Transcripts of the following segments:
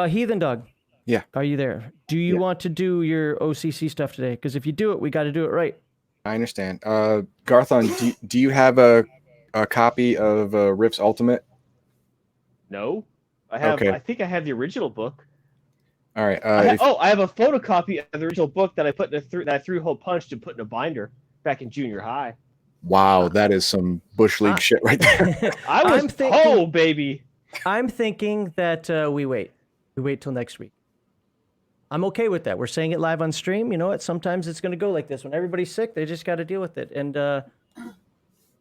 Heathendog. Yeah. Are you there? Do you want to do your OCC stuff today? Because if you do it, we got to do it right. I understand. Garthon, do you have a copy of Rift's Ultimate? No, I have. Okay. I think I have the original book. All right. I have a photocopy of the original book that I put that I threw hole punched and put in a binder back in junior high. Wow, that is some Bush League shit right there. I'm thinking, baby. I'm thinking that we wait. We wait till next week. I'm okay with that. We're saying it live on stream. You know what? Sometimes it's going to go like this. When everybody's sick, they just got to deal with it. And I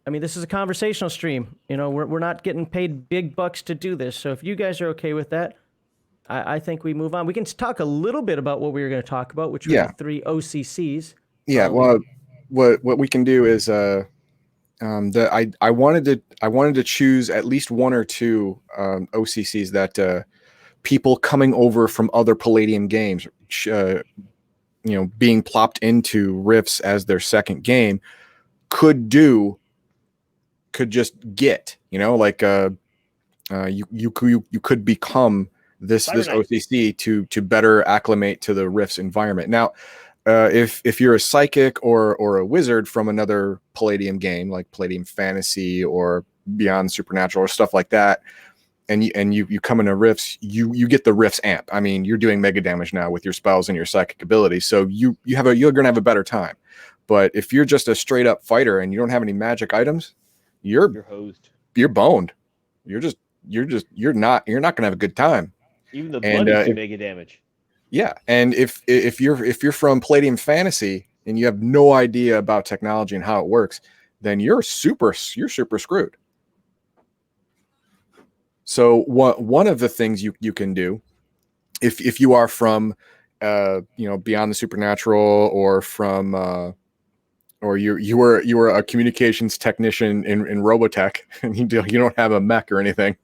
mean, this is a conversational stream. You know, we're not getting paid big bucks to do this. So if you guys are okay with that, I think we move on. We can talk a little bit about what we were going to talk about, which were the 3 OCCs. Yeah. Well, what we can do is I wanted to choose at least 1 or 2 OCCs that people coming over from other Palladium games, being plopped into Rifts as their second game, could just get, like you could become this OCC to better acclimate to the Rifts environment. Now, if you're a psychic or a wizard from another Palladium game like Palladium Fantasy or Beyond Supernatural or stuff like that, and you come into Rifts, you get the Rifts amp. I mean, you're doing mega damage now with your spells and your psychic abilities, so you're gonna have a better time. But if you're just a straight up fighter and you don't have any magic items, you're hosed. You're boned. You're not gonna have a good time. Even the bloodies do mega damage. Yeah, and if you're from Palladium Fantasy and you have no idea about technology and how it works, then you're super screwed. So one of the things you can do, if you are from Beyond the Supernatural or from or you were a communications technician in Robotech and you don't have a mech or anything,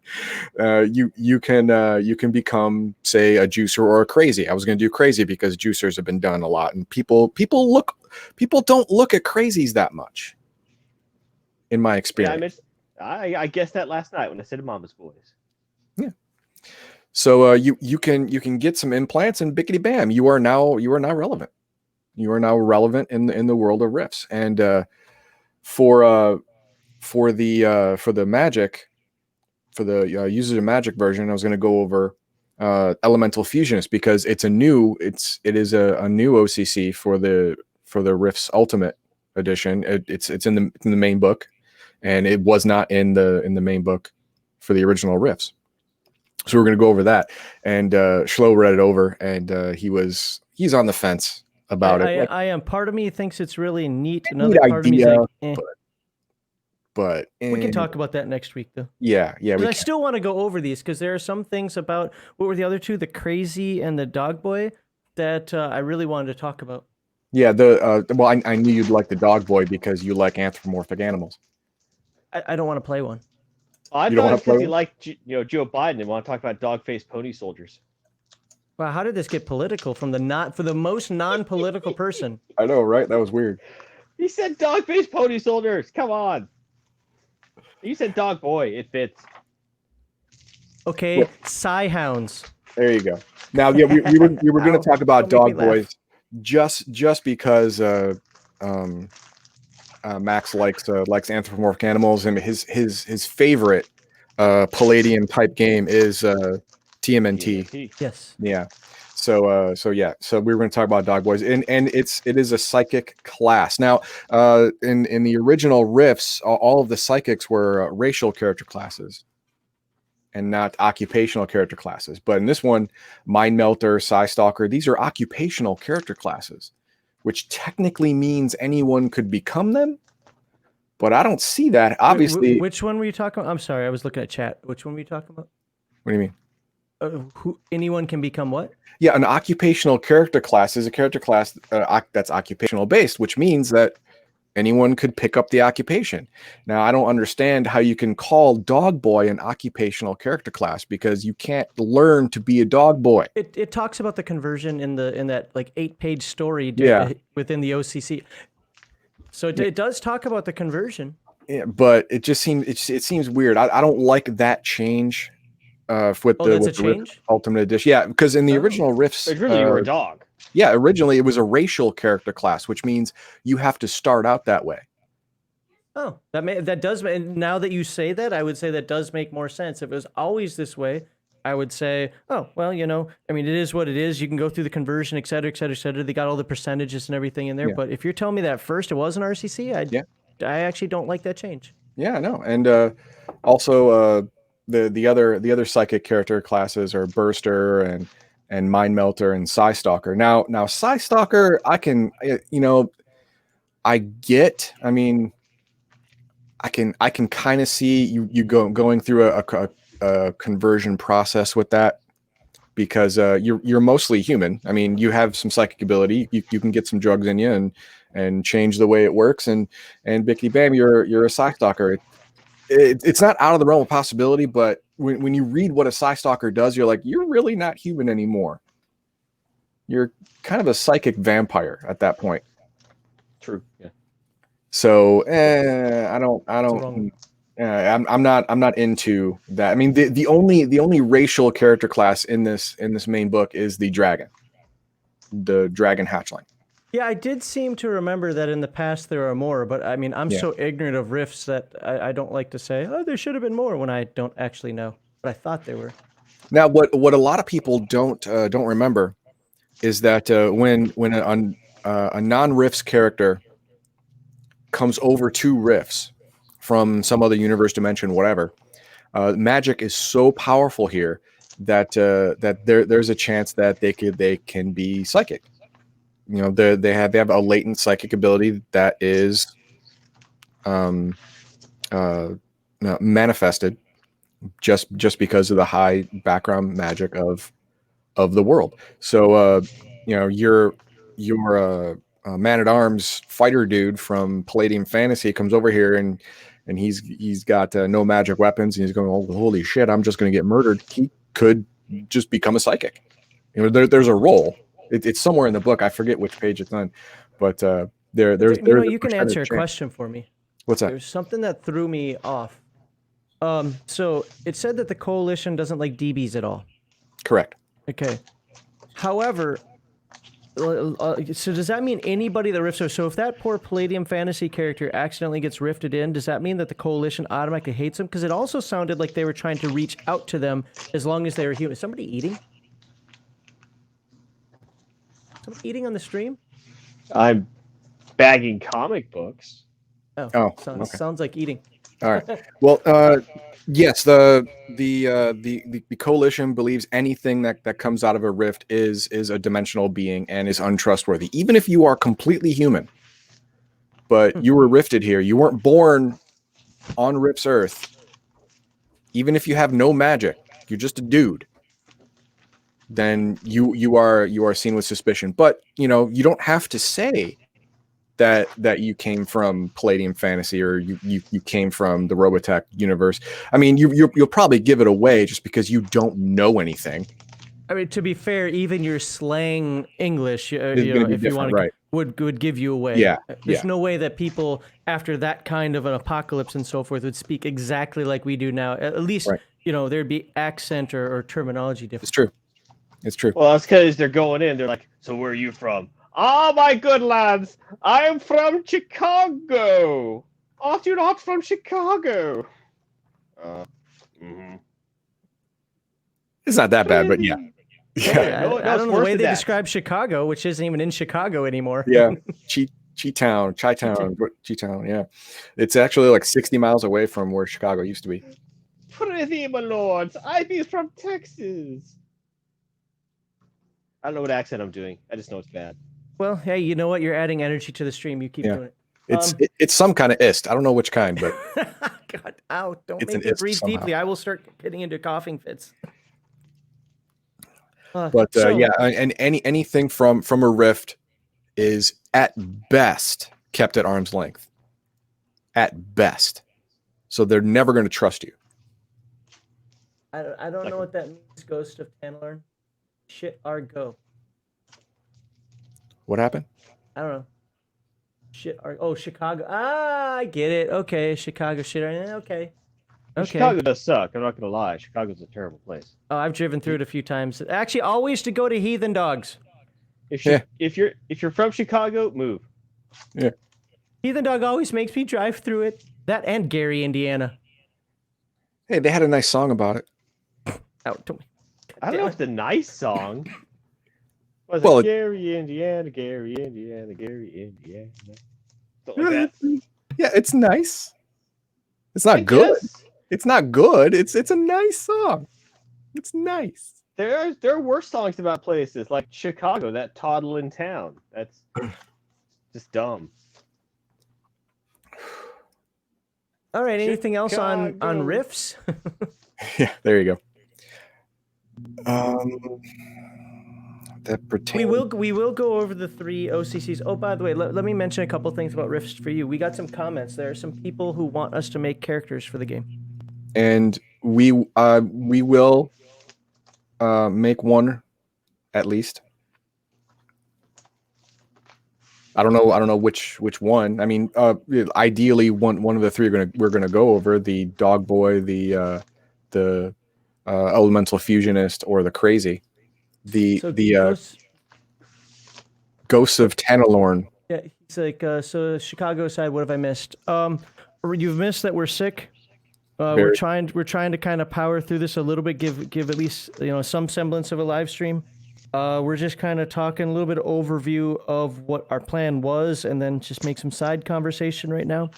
you can become, say, a juicer or a crazy. I was going to do crazy because juicers have been done a lot, and people don't look at crazies that much, in my experience. Yeah, I guessed that last night when I said Mama's Boys. Yeah. So you can get some implants and bickety bam, you are now relevant. You are now relevant in the world of Rifts. And for the magic, for the users of magic version, I was going to go over Elemental Fusionist because it is a new OCC for the Rifts Ultimate Edition. It's in the main book, and it was not in the main book for the original Rifts. So we're going to go over that. And Schlo read it over, and he's on the fence about it. I am. Part of me thinks it's really neat. Another part of me is like, eh. But we can talk about that next week, though. Yeah. I still want to go over these because there are some things about what were the other 2, the Crazy and the Dog Boy, that I really wanted to talk about. Yeah. I knew you'd like the Dog Boy because you like anthropomorphic animals. I don't want to play one. I thought it's because you like Joe Biden and want to talk about dog-faced pony soldiers. Wow, how did this get political for the most non-political person? I know, right? That was weird. He said dog-faced pony soldiers. Come on. You said dog boy. It fits. Okay, Psyhounds. There you go. Now, yeah, we were going to talk about dog boys just because Max likes anthropomorphic animals, and his favorite Palladium type game is TMNT. Yes. Yeah. So we were going to talk about dog boys, and it is a psychic class. Now, in the original Rifts, all of the psychics were racial character classes, and not occupational character classes. But in this one, Mind Melter, Psy Stalker, these are occupational character classes, which technically means anyone could become them. But I don't see that. Obviously, which one were you talking about? I'm sorry, I was looking at chat. Which one were you talking about? What do you mean? Anyone can become what? Yeah, an occupational character class is a character class that's occupational based, which means that anyone could pick up the occupation. Now, I don't understand how you can call Dog Boy an occupational character class because you can't learn to be a dog boy. It talks about the conversion in that like 8-page story within the OCC. So it does talk about the conversion. Yeah, but it just seems it seems weird. I don't like that change with Oh, the that's with a the Rift change? Ultimate Edition. Yeah, because in the Oh. original Rifts, Originally, you were a dog. yeah, originally it was a racial character class, which means you have to start out that way. Oh, that does. And now that you say that, I would say that does make more sense. If it was always this way, I would say, oh, well, I mean, it is what it is. You can go through the conversion, et cetera, et cetera, et cetera. They got all the percentages and everything in there. Yeah. But if you're telling me that first it was an RCC, I actually don't like that change. Yeah, I know. And also the other psychic character classes are Burster and Mind Melter and Psy Stalker. Now Psy Stalker, I can I get. I mean, I can kind of see you going through a conversion process with that because you're mostly human. I mean, you have some psychic ability. You can get some drugs in you and change the way it works. And Bicky Bam, you're a Psy Stalker. It's not out of the realm of possibility, but when you read what a Psy Stalker does, you're like, you're really not human anymore. You're kind of a psychic vampire at that point. True. Yeah. So I'm not into that. I mean, the only racial character class in this main book is the dragon hatchling. Yeah, I did seem to remember that in the past there are more, but I mean, I'm so ignorant of Rifts that I don't like to say, oh, there should have been more when I don't actually know. But I thought there were. Now, what a lot of people don't remember is that when a non-Rifts character comes over to Rifts from some other universe, dimension, whatever, magic is so powerful here that there's a chance that they can be psychic. They have a latent psychic ability that is manifested just because of the high background magic of the world. So your man-at-arms fighter dude from Palladium Fantasy comes over here and he's got no magic weapons and he's going, oh, holy shit, I'm just going to get murdered. He could just become a psychic. There's a role. It's somewhere in the book. I forget which page it's on, but there's you can answer a question for me. What's that? There's something that threw me off. So it said that the coalition doesn't like DBs at all. Correct. Okay. However, so does that mean anybody that rifts? So if that poor Palladium Fantasy character accidentally gets rifted in, does that mean that the coalition automatically hates him? Because it also sounded like they were trying to reach out to them as long as they were human. Is somebody eating? Somebody eating on the stream? I'm bagging comic books. Oh, sounds like eating. All right. Well, yes, the coalition believes anything that comes out of a rift is a dimensional being and is untrustworthy, even if you are completely human. But you were rifted here. You weren't born on Rift's Earth. Even if you have no magic, you're just a dude. Then you are seen with suspicion. But you don't have to say that you came from Palladium Fantasy or you came from the Robotech universe. I mean, you'll probably give it away just because you don't know anything. I mean, to be fair, even your slang English, if you want, right, would give you away. Yeah, There's no way that people after that kind of an apocalypse and so forth would speak exactly like we do now. At least, right, there'd be accent or terminology difference. It's true. It's true. Well, that's because they're going in. They're like, so where are you from? Oh, my good lads, I am from Chicago. Oh, you're not from Chicago. It's not that bad, but yeah. Yeah, I don't know the way they describe Chicago, which isn't even in Chicago anymore. Yeah, Chi-Town, yeah. It's actually like 60 miles away from where Chicago used to be. Prithee, my lords, I be from Texas. I don't know what accent I'm doing. I just know it's bad. Well, hey, you know what? You're adding energy to the stream. You keep doing it. It's some kind of ist. I don't know which kind, but God, ow! Don't it's make me breathe deeply. I will start getting into coughing fits. Yeah, and anything from a rift is at best kept at arm's length. At best, so they're never going to trust you. I don't know what that means. Ghost of Tanlarn. Shit, Argo. What happened? I don't know. Shit, Chicago. Ah, I get it. Okay, Chicago shit. Okay. Okay. Chicago does suck. I'm not gonna lie. Chicago's a terrible place. Oh, I've driven through it a few times. Actually, always to go to Heathendogs. If you're from Chicago, move. Yeah. Heathendog always makes me drive through it. That and Gary, Indiana. Hey, they had a nice song about it. Out to me. I don't know if it's a nice song. Was Well, it Gary, Indiana, Gary, Indiana, Gary, Indiana? Something like that. Yeah, it's nice. It's not I good. guess. It's not good. It's a nice song. It's nice. There are worse songs about places like Chicago, that toddling town. That's just dumb. All right. Anything else on Chicago. riffs? Yeah, there you go. That pertains. we will go over the 3 OCCs. Oh, by the way, let me mention a couple things about riffs for you. We got some comments. There are some people who want us to make characters for the game. And we will make one at least. I don't know which one. I mean, ideally one of the 3 we're gonna go over: the Dog Boy, the Elemental Fusionist, or the Crazy. Ghosts of Tanalorn. Yeah, he's like, so Chicago side. What have I missed? You've missed that we're sick. We're trying to kind of power through this a little bit. Give at least some semblance of a live stream. We're just kind of talking a little bit of overview of what our plan was, and then just make some side conversation right now.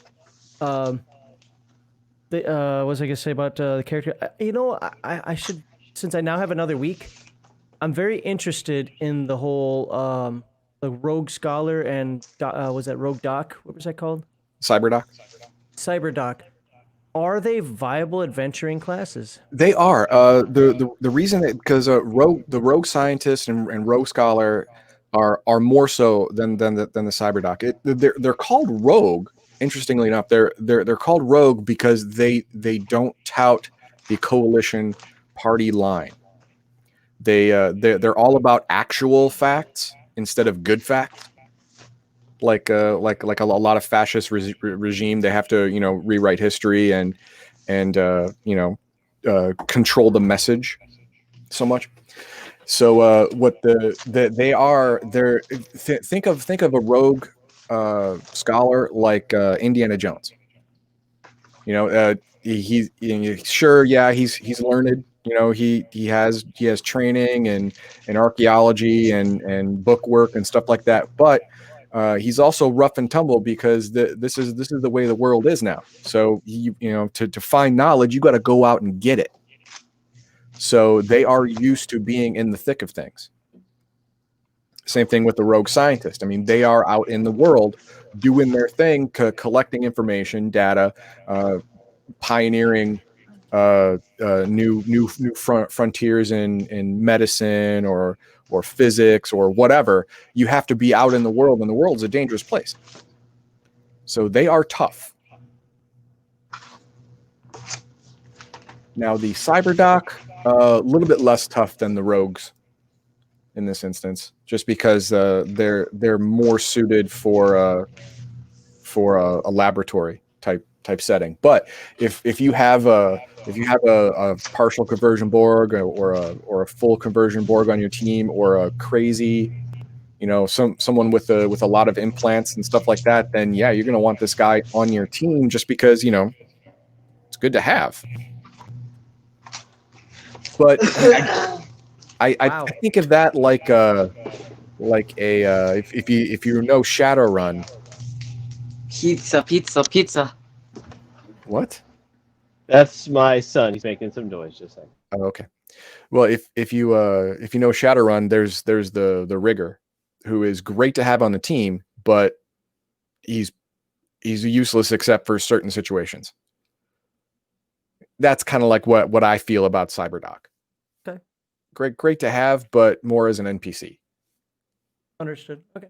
What was I gonna say about the character? I should, since I now have another week, I'm very interested in the whole the Rogue Scholar and was that Rogue Doc? What was that called? Cyberdoc. Cyberdoc. Are they viable adventuring classes? They are. The reason that because the Rogue Scientist and Rogue Scholar are more so than the Cyberdoc. They're called Rogue. Interestingly enough, they're called Rogue because they don't tout the Coalition party line. They're all about actual facts instead of good facts. Like a lot of fascist regime, they have to rewrite history and control the message so much. So what they are, think of a rogue scholar like Indiana Jones. He's sure, yeah, he's learned. He has training and archaeology and book work and stuff like that, but he's also rough and tumble because this is the way the world is now. So to find knowledge, you got to go out and get it. So they are used to being in the thick of things. Same thing with the Rogue Scientist. I mean, they are out in the world doing their thing, collecting information, data, pioneering new frontiers in medicine or physics or whatever. You have to be out in the world, and the world's a dangerous place. So they are tough. Now the Cyberdoc, a little bit less tough than the Rogues in this instance, just because they're more suited for a laboratory type setting. But if you have a partial conversion Borg or a full conversion Borg on your team, or a crazy, someone with a lot of implants and stuff like that, then yeah, you're gonna want this guy on your team just because it's good to have. But I think of that like if you know Shadowrun. Pizza. What? That's my son. He's making some noise. Just like. Oh, okay. Well, if you know Shadowrun, there's the rigger, who is great to have on the team, but he's useless except for certain situations. That's kind of like what I feel about Cyberdoc. Okay. Great to have, but more as an NPC. Understood. Okay.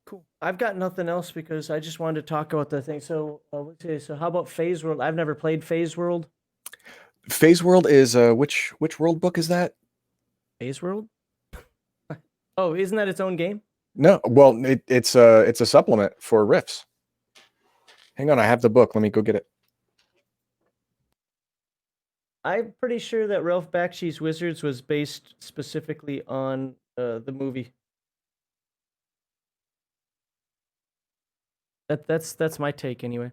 Cool. I've got nothing else because I just wanted to talk about the thing. So, so how about Phase World? I've never played Phase World. Phase World is which world book is that? Phase World? Oh, isn't that its own game? No. Well, it's a supplement for Rifts. Hang on, I have the book. Let me go get it. I'm pretty sure that Ralph Bakshi's Wizards was based specifically on the movie. That's my take anyway.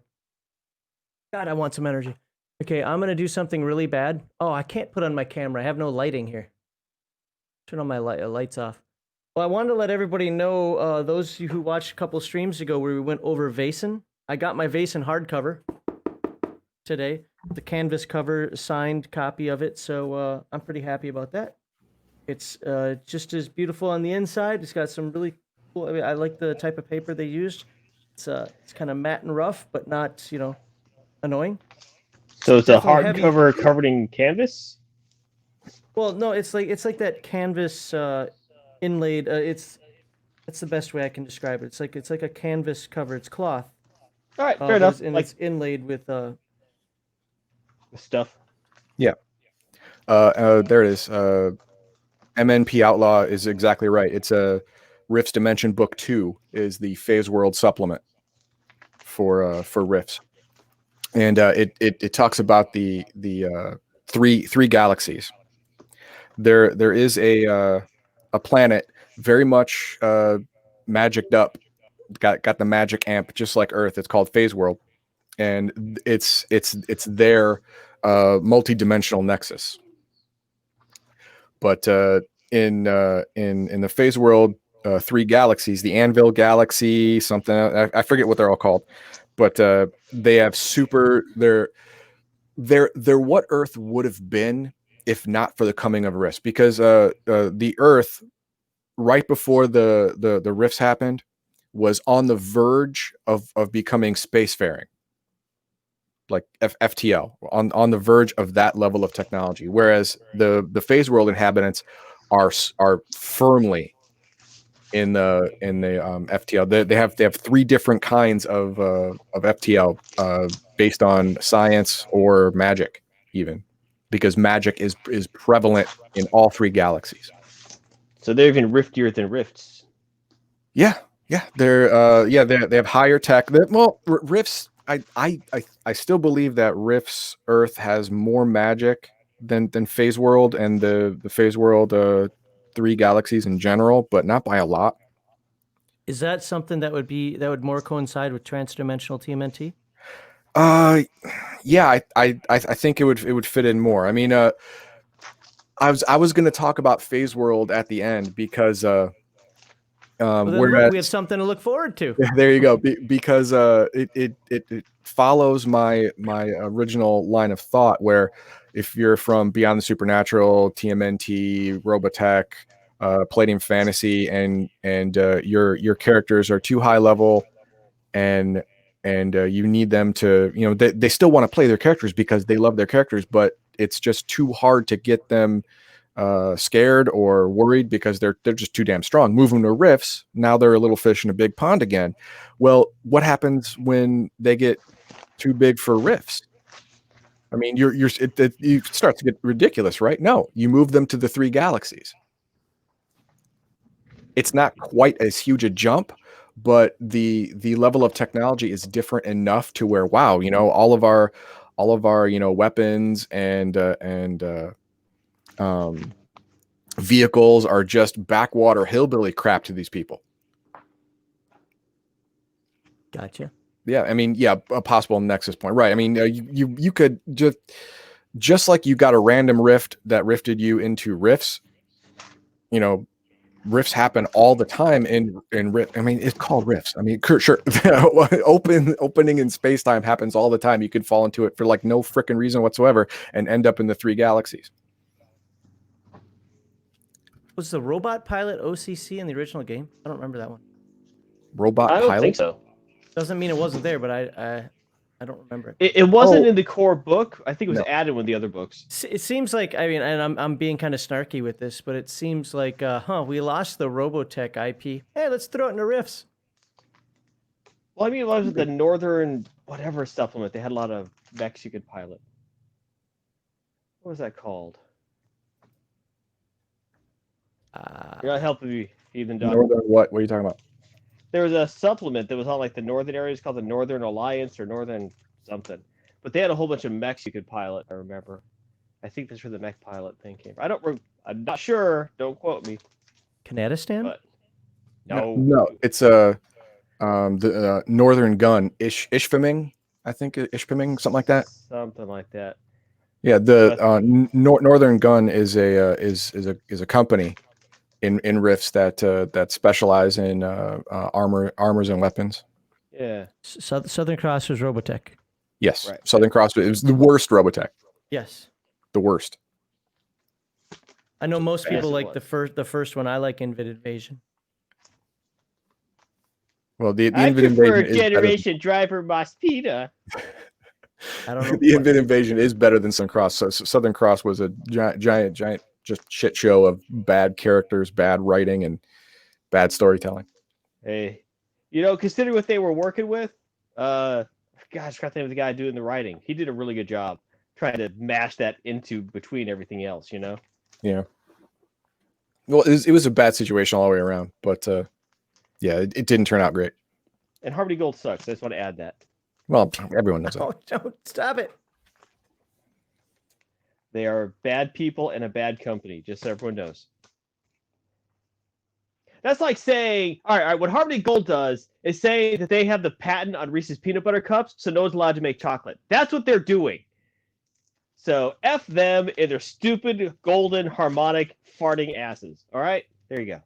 God, I want some energy. Okay, I'm gonna do something really bad. Oh, I can't put on my camera. I have no lighting here. Turn on my lights off. Well, I wanted to let everybody know, those who watched a couple streams ago where we went over Vaesen. I got my Vaesen hardcover today, the canvas cover, signed copy of it. So I'm pretty happy about that. It's just as beautiful on the inside. It's got some really cool. I mean, I like the type of paper they used. It's kind of matte and rough, but not annoying. So it's a Definitely heavy. hardcover covered in canvas. Well, no, it's like that canvas inlaid. That's the best way I can describe it. It's like a canvas cover. It's cloth. All right, fair enough. And Like it's inlaid with stuff. Yeah. There it is. MNP Outlaw is exactly right. It's a Rift's Dimension Book 2 is the Phase World supplement for Rifts, and it talks about the three galaxies. There is a planet very much magicked up, got the magic amp just like Earth. It's called Phase World, and it's their multi-dimensional nexus. But in the Phase World, 3 galaxies, the Anvil Galaxy, something I forget what they're all called, but they have they're what Earth would have been if not for the coming of rifts, because the Earth right before the rifts happened was on the verge of becoming spacefaring, like FTL, on the verge of that level of technology, whereas the Phase World inhabitants are firmly in the FTL. They have 3 different kinds of FTL based on science or magic, even because magic is prevalent in all 3 galaxies. So they're even riftier than rifts. Yeah, they're they have higher tech. Rifts. I still believe that Rift's Earth has more magic than Phase World and the Phase World 3 galaxies in general, but not by a lot. Is that something that would more coincide with transdimensional TMNT? Yeah, I think it would fit in more. I mean, I was going to talk about Phase World at the end because Well, then look, we have something to look forward to. There you go. Because it follows my original line of thought, where if you're from Beyond the Supernatural, TMNT, Robotech, Palladium Fantasy, and your characters are too high level, and you need them to, they still want to play their characters because they love their characters, but it's just too hard to get them scared or worried because they're just too damn strong. Move them to rifts, now they're a little fish in a big pond again. Well, what happens when they get too big for rifts? I mean, you start to get ridiculous, right? No, you move them to the 3 galaxies. It's not quite as huge a jump, but the level of technology is different enough to where, wow, all of our weapons and vehicles are just backwater hillbilly crap to these people. Gotcha. Yeah, I mean, yeah, a possible nexus point, right? I mean, you could just like you got a random rift that rifted you into rifts. Rifts happen all the time in rift. I mean, it's called rifts. I mean, sure, opening in space time happens all the time. You could fall into it for like no freaking reason whatsoever and end up in the 3 galaxies. Was the robot pilot OCC in the original game? I don't remember that one. Robot I don't pilot? think so. Doesn't mean it wasn't there, but I don't remember it. It wasn't in the core book. I think it was No. added with the other books. It seems like, I mean, and I'm being kind of snarky with this, but it seems like, we lost the Robotech IP. Hey, let's throw it into Rifts. Well, I mean, it was the Northern whatever supplement. They had a lot of mechs you could pilot. What was that called? You're not helping me, Heathendog. Northern what? What are you talking about? There was a supplement that was on like the northern areas called the Northern Alliance or Northern something. But they had a whole bunch of mechs you could pilot, I remember. I think that's where the mech pilot thing came from. I'm not sure. Don't quote me. Kanadistan? But no. No, it's the Northern Gun, Ishpeming, I think Ishpeming, something like that. Something like that. Yeah, the Northern Gun is a company in Rifts that specialize in armors and weapons. Yeah. Southern Cross was Robotech. Yes, Right. Southern Cross. It was the worst Robotech. Yes. The worst. I know most Yes, people it like was. the first one. I like Invid Invasion. Well, the I Invid prefer Invasion is better. Generation Driver Mosquito. I don't know. The Invid Invasion is better than Southern Cross. So Southern Cross was a giant, just shit show of bad characters, bad writing, and bad storytelling. Hey, considering what they were working with, gosh, I forgot the name of the guy doing the writing. He did a really good job trying to mash that into between everything else. Yeah. Well, it was a bad situation all the way around, but yeah, it didn't turn out great. And Harmony Gold sucks. I just want to add that. Well, everyone knows that. Oh, don't stop it. They are bad people and a bad company, just so everyone knows. That's like saying, all right, what Harmony Gold does is say that they have the patent on Reese's Peanut Butter Cups, so no one's allowed to make chocolate. That's what they're doing. So F them and their stupid, golden, harmonic, farting asses. All right? There you go.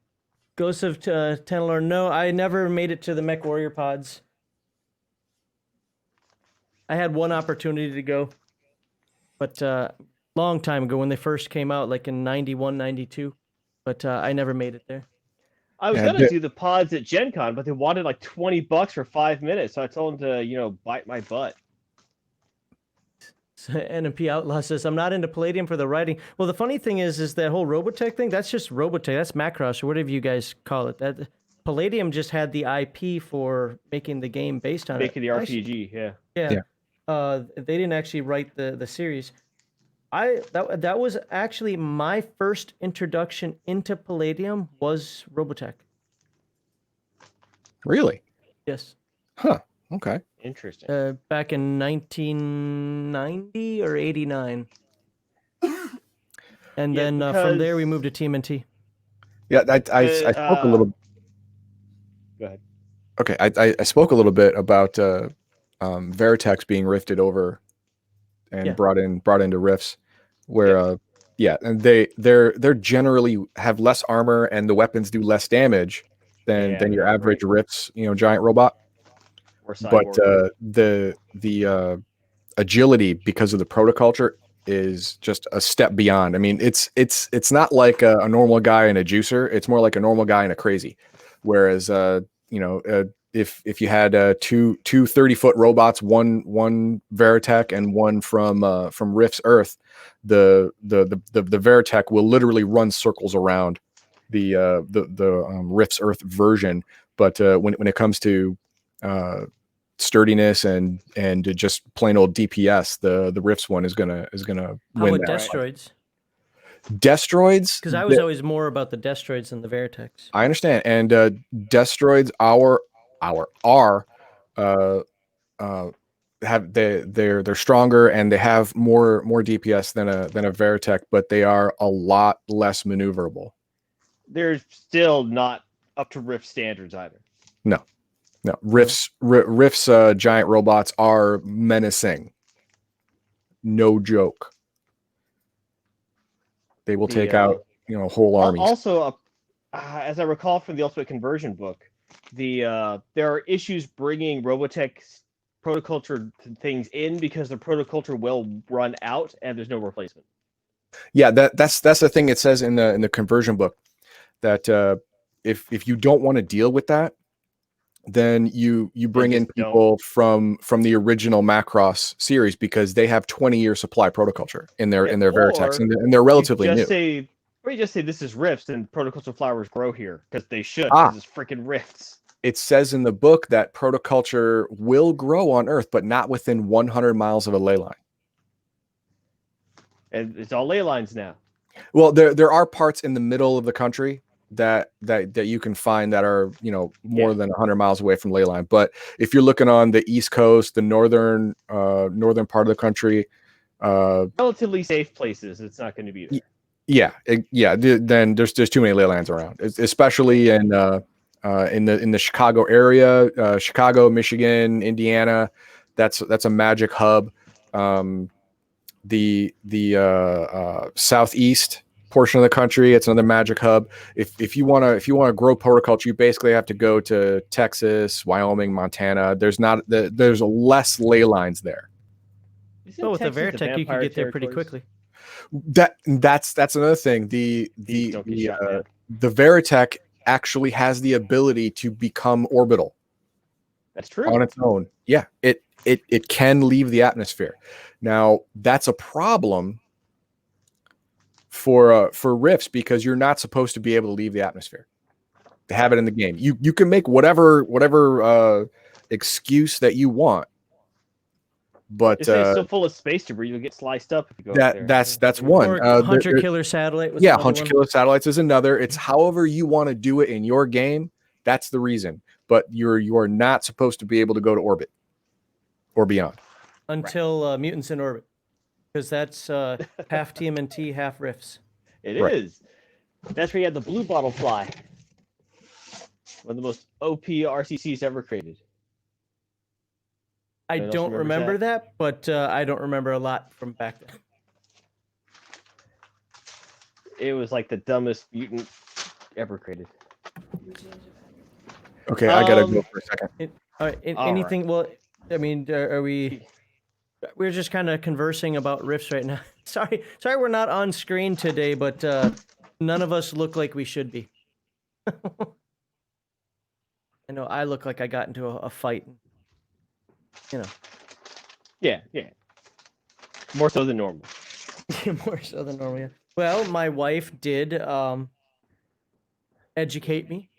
Ghost of Tenelor. No, I never made it to the Mech Warrior pods. I had one opportunity to go, but long time ago when they first came out, like in 91, 92. But I never made it there. I was gonna do the pods at Gen Con, but they wanted like $20 for 5 minutes, so I told them to, bite my butt. So NMP Outlaw says, I'm not into Palladium for the writing. Well, the funny thing is that whole Robotech thing, that's just Robotech. That's Macross, or whatever you guys call it. That Palladium just had the IP for making the game based on Making it. the RPG, yeah. Yeah. They didn't actually write the series. That was actually my first introduction into Palladium was Robotech. Really? Yes. Huh. Okay. Interesting. Back in 1990 or 89. And then from there we moved to TMNT. Yeah, I spoke a little. Go ahead. Okay, I spoke a little bit about Veritex being rifted over and brought into Rifts, where and they're generally have less armor and the weapons do less damage than your average Rifts, giant robot. Or but the agility because of the protoculture is just a step beyond. I mean, it's not like a normal guy and a juicer. It's more like a normal guy and a crazy. Whereas if you had two 30-foot robots, one Veritech and one from Rift's Earth, the Veritech will literally run circles around the Rift's Earth version. But when it comes to sturdiness and just plain old DPS, the Rifts one is gonna How win. about Destroids? Destroids, because I was always more about the Destroids than the Veritex. I understand, and Destroids they're stronger and they have more DPS than a Veritech, but they are a lot less maneuverable. They're still not up to Rift standards either. No, Rift's giant robots are menacing. No joke. They will take out whole armies. Also, as I recall from the Ultimate Conversion book, there are issues bringing Robotech protoculture things in because the protoculture will run out and there's no replacement. Yeah, that's the thing it says in the conversion book, that if you don't want to deal with that, then you bring in people from the original Macross series, because they have 20-year supply protoculture in their Veritex, and they're relatively new. Or you just say this is Rifts and protoculture flowers grow here because they should, because it's freaking Rifts. It says in the book that protoculture will grow on Earth, but not within 100 miles of a ley line. And it's all ley lines now. Well, there are parts in the middle of the country that you can find that are more than 100 miles away from ley line. But if you're looking on the East Coast, the northern part of the country, Relatively safe places. It's not going to be there. Then there's too many ley lines around, especially in the Chicago area, Chicago, Michigan, Indiana. That's a magic hub. The southeast portion of the country, it's another magic hub. If you want to grow horticulture, you basically have to go to Texas, Wyoming, Montana. There's less ley lines there. Isn't with the Texas Veritech, you can vampire get there pretty territories? quickly. That's another thing. The Don't get shot down. Veritech actually has the ability to become orbital That's true. on its own. Yeah, it can leave the atmosphere. Now that's a problem for rifts because you're not supposed to be able to leave the atmosphere. They have it in the game. You can make whatever excuse that you want, but It's so full of space debris you'll get sliced up if you go up there. that's one. Or Hunter Killer Satellite. Was another Hunter one. Killer Satellites is another. It's however you want to do it in your game. That's the reason. But you are not supposed to be able to go to orbit or beyond Until Mutants in Orbit, because that's half TMNT, half Rifts. It Right. is. That's where you had the blue bottle fly. One of the most OP RCCs ever created. I Anyone else don't remembers remember that, but I don't remember a lot from back then. It was like the dumbest mutant ever created. Okay, I gotta go for a second. All right, All anything? Well, I mean, are we? We're just kind of conversing about Rifts right now. Sorry, we're not on screen today, but none of us look like we should be. I know I look like I got into a fight. You know. Yeah. More so than normal. More so than normal. Yeah. Well, my wife did educate me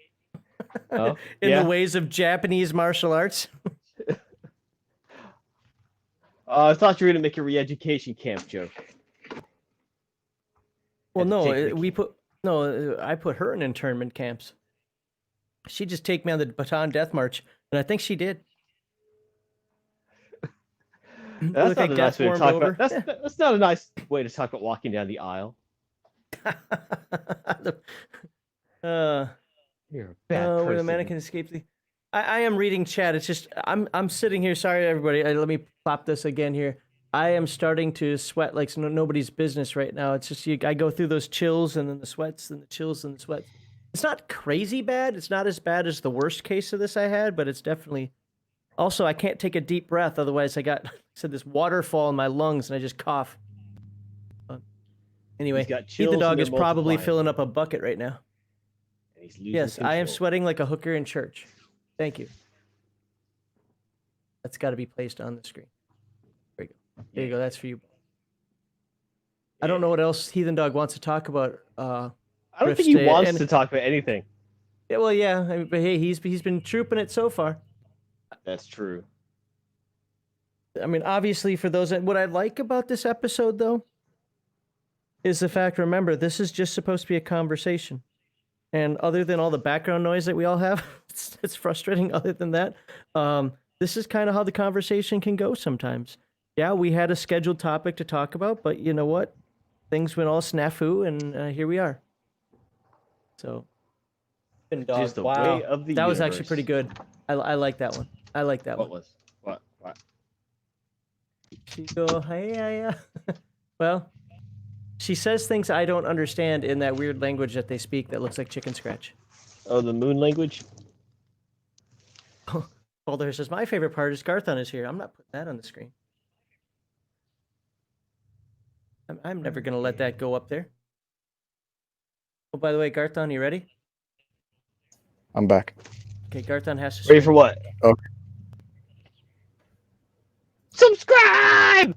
Oh, in yeah? the ways of Japanese martial arts. I thought you were going to make a re-education camp joke. Well, Had to take the- I put her in internment camps. She'd just take me on the Baton Death March, and I think she did. That's Look not like a death nice way to warmed talk over. about. That's not a nice way to talk about walking down the aisle. You're a bad person. Where the mannequin escapes the. I am reading chat. It's just I'm sitting here. Sorry, everybody. Let me plop this again here. I am starting to sweat like nobody's business right now. It's just I go through those chills and then the sweats and the chills and the sweats. It's not crazy bad. It's not as bad as the worst case of this I had, but it's definitely. Also, I can't take a deep breath. Otherwise, I said this waterfall in my lungs and I just cough. Anyway, He's got chills Heathendog and is they're probably multiplying. filling up a bucket right now. And he's losing Yes, I am control. sweating like a hooker in church. Thank you. That's got to be placed on the screen. There you go. There you go. That's for you. I don't know what else Heathendog wants to talk about. I don't think he Rift, wants and- to talk about anything. Yeah, well, yeah, I mean, but hey, he's been trooping it so far. That's true. I mean, obviously, for those what I like about this episode though is the fact. Remember, this is just supposed to be a conversation, and other than all the background noise that we all have, it's frustrating. Other than that, this is kind of how the conversation can go sometimes. Yeah, we had a scheduled topic to talk about, but you know what? Things went all snafu, and here we are. So, Just the wow, way of the that was actually universe. pretty good. I like that one. I like that What one. was? What? She go, hey, yeah. Well, she says things I don't understand in that weird language that they speak that looks like chicken scratch. Oh, the moon language? Boulder says, my favorite part is Garthon is here. I'm not putting that on the screen. I'm never going to let that go up there. Oh, by the way, Garthon, you ready? I'm back. Okay, Garthon has to Ready for what? Okay. Subscribe!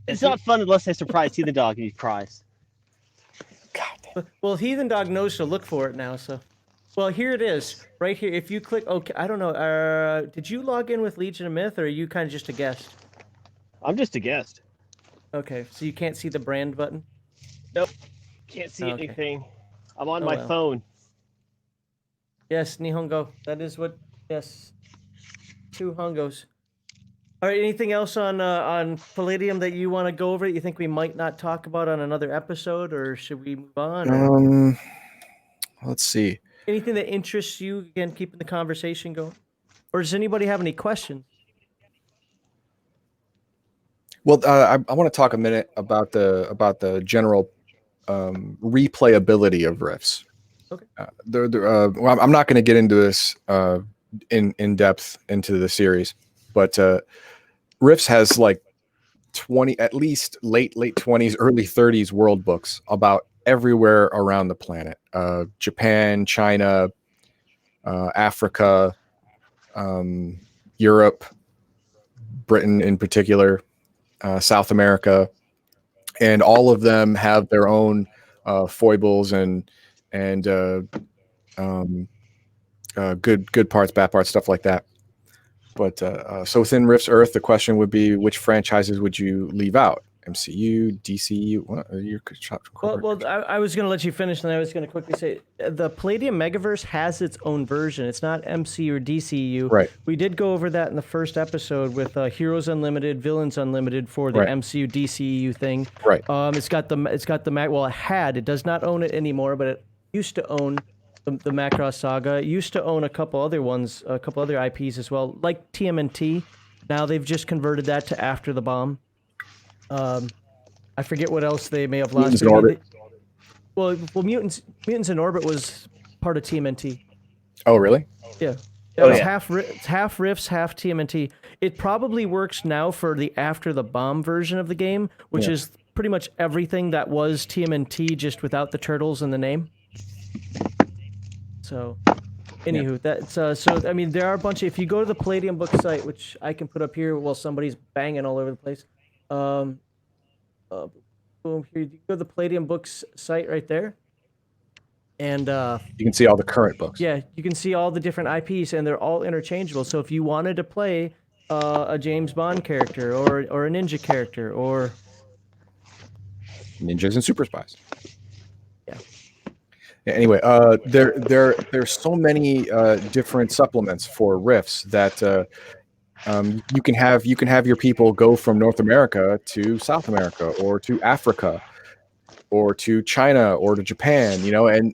It's not fun unless I surprise Heathendog and he cries. Well, Heathendog knows to look for it now, so. Well, here it is. Right here. If you click, okay, I don't know. Did you log in with Legion of Myth, or are you kind of just a guest? I'm just a guest. Okay, so you can't see the brand button? Nope. Can't see Okay. anything. I'm on Oh, my well. phone. Yes, Nihongo. That is what, yes. 2 hongos. All right. Anything else on Palladium that you want to go over that you think we might not talk about on another episode, or should we move on? Or Let's see. anything that interests you, again, keeping the conversation going? Or does anybody have any questions? Well, I want to talk a minute about the general replayability of Rifts. Okay. Well, I'm not going to get into this in depth into the series, but Rifts has like 20, at least late 20s, early 30s world books about everywhere around the planet. Japan, China, Africa, Europe, Britain in particular, South America, and all of them have their own foibles and good parts, bad parts, stuff like that. But so within Rift's Earth, the question would be, which franchises would you leave out? MCU, DCU? What are your Well, I was going to let you finish, and I was going to quickly say the Palladium Megaverse has its own version. It's not MCU or DCU. Right. We did go over that in the first episode with Heroes Unlimited, Villains Unlimited for the Right. MCU DCU thing. Right. It's got the well, it does not own it anymore, but it used to own the Macross Saga. It used to own a couple other ones, a couple other IPs as well, like TMNT. Now they've just converted that to After the Bomb. I forget what else they may have lost. Mutants in Orbit. Well, Mutants in Orbit was part of TMNT. Oh, really? Yeah. Oh, It's yeah. half Rifts, half TMNT. It probably works now for the After the Bomb version of the game, which Yeah. is pretty much everything that was TMNT, just without the turtles in the name. So, anywho, that's so. I mean, there are a bunch. If you go to the Palladium book site, which I can put up here while somebody's banging all over the place, boom, here you go to the Palladium books site right there, and You can see all the current books. yeah, you can see all the different IPs, and they're all interchangeable. So if you wanted to play a James Bond character or a ninja character or Ninjas and Super Spies. Yeah. Anyway, there's so many different supplements for Rifts that you can have your people go from North America to South America or to Africa or to China or to Japan,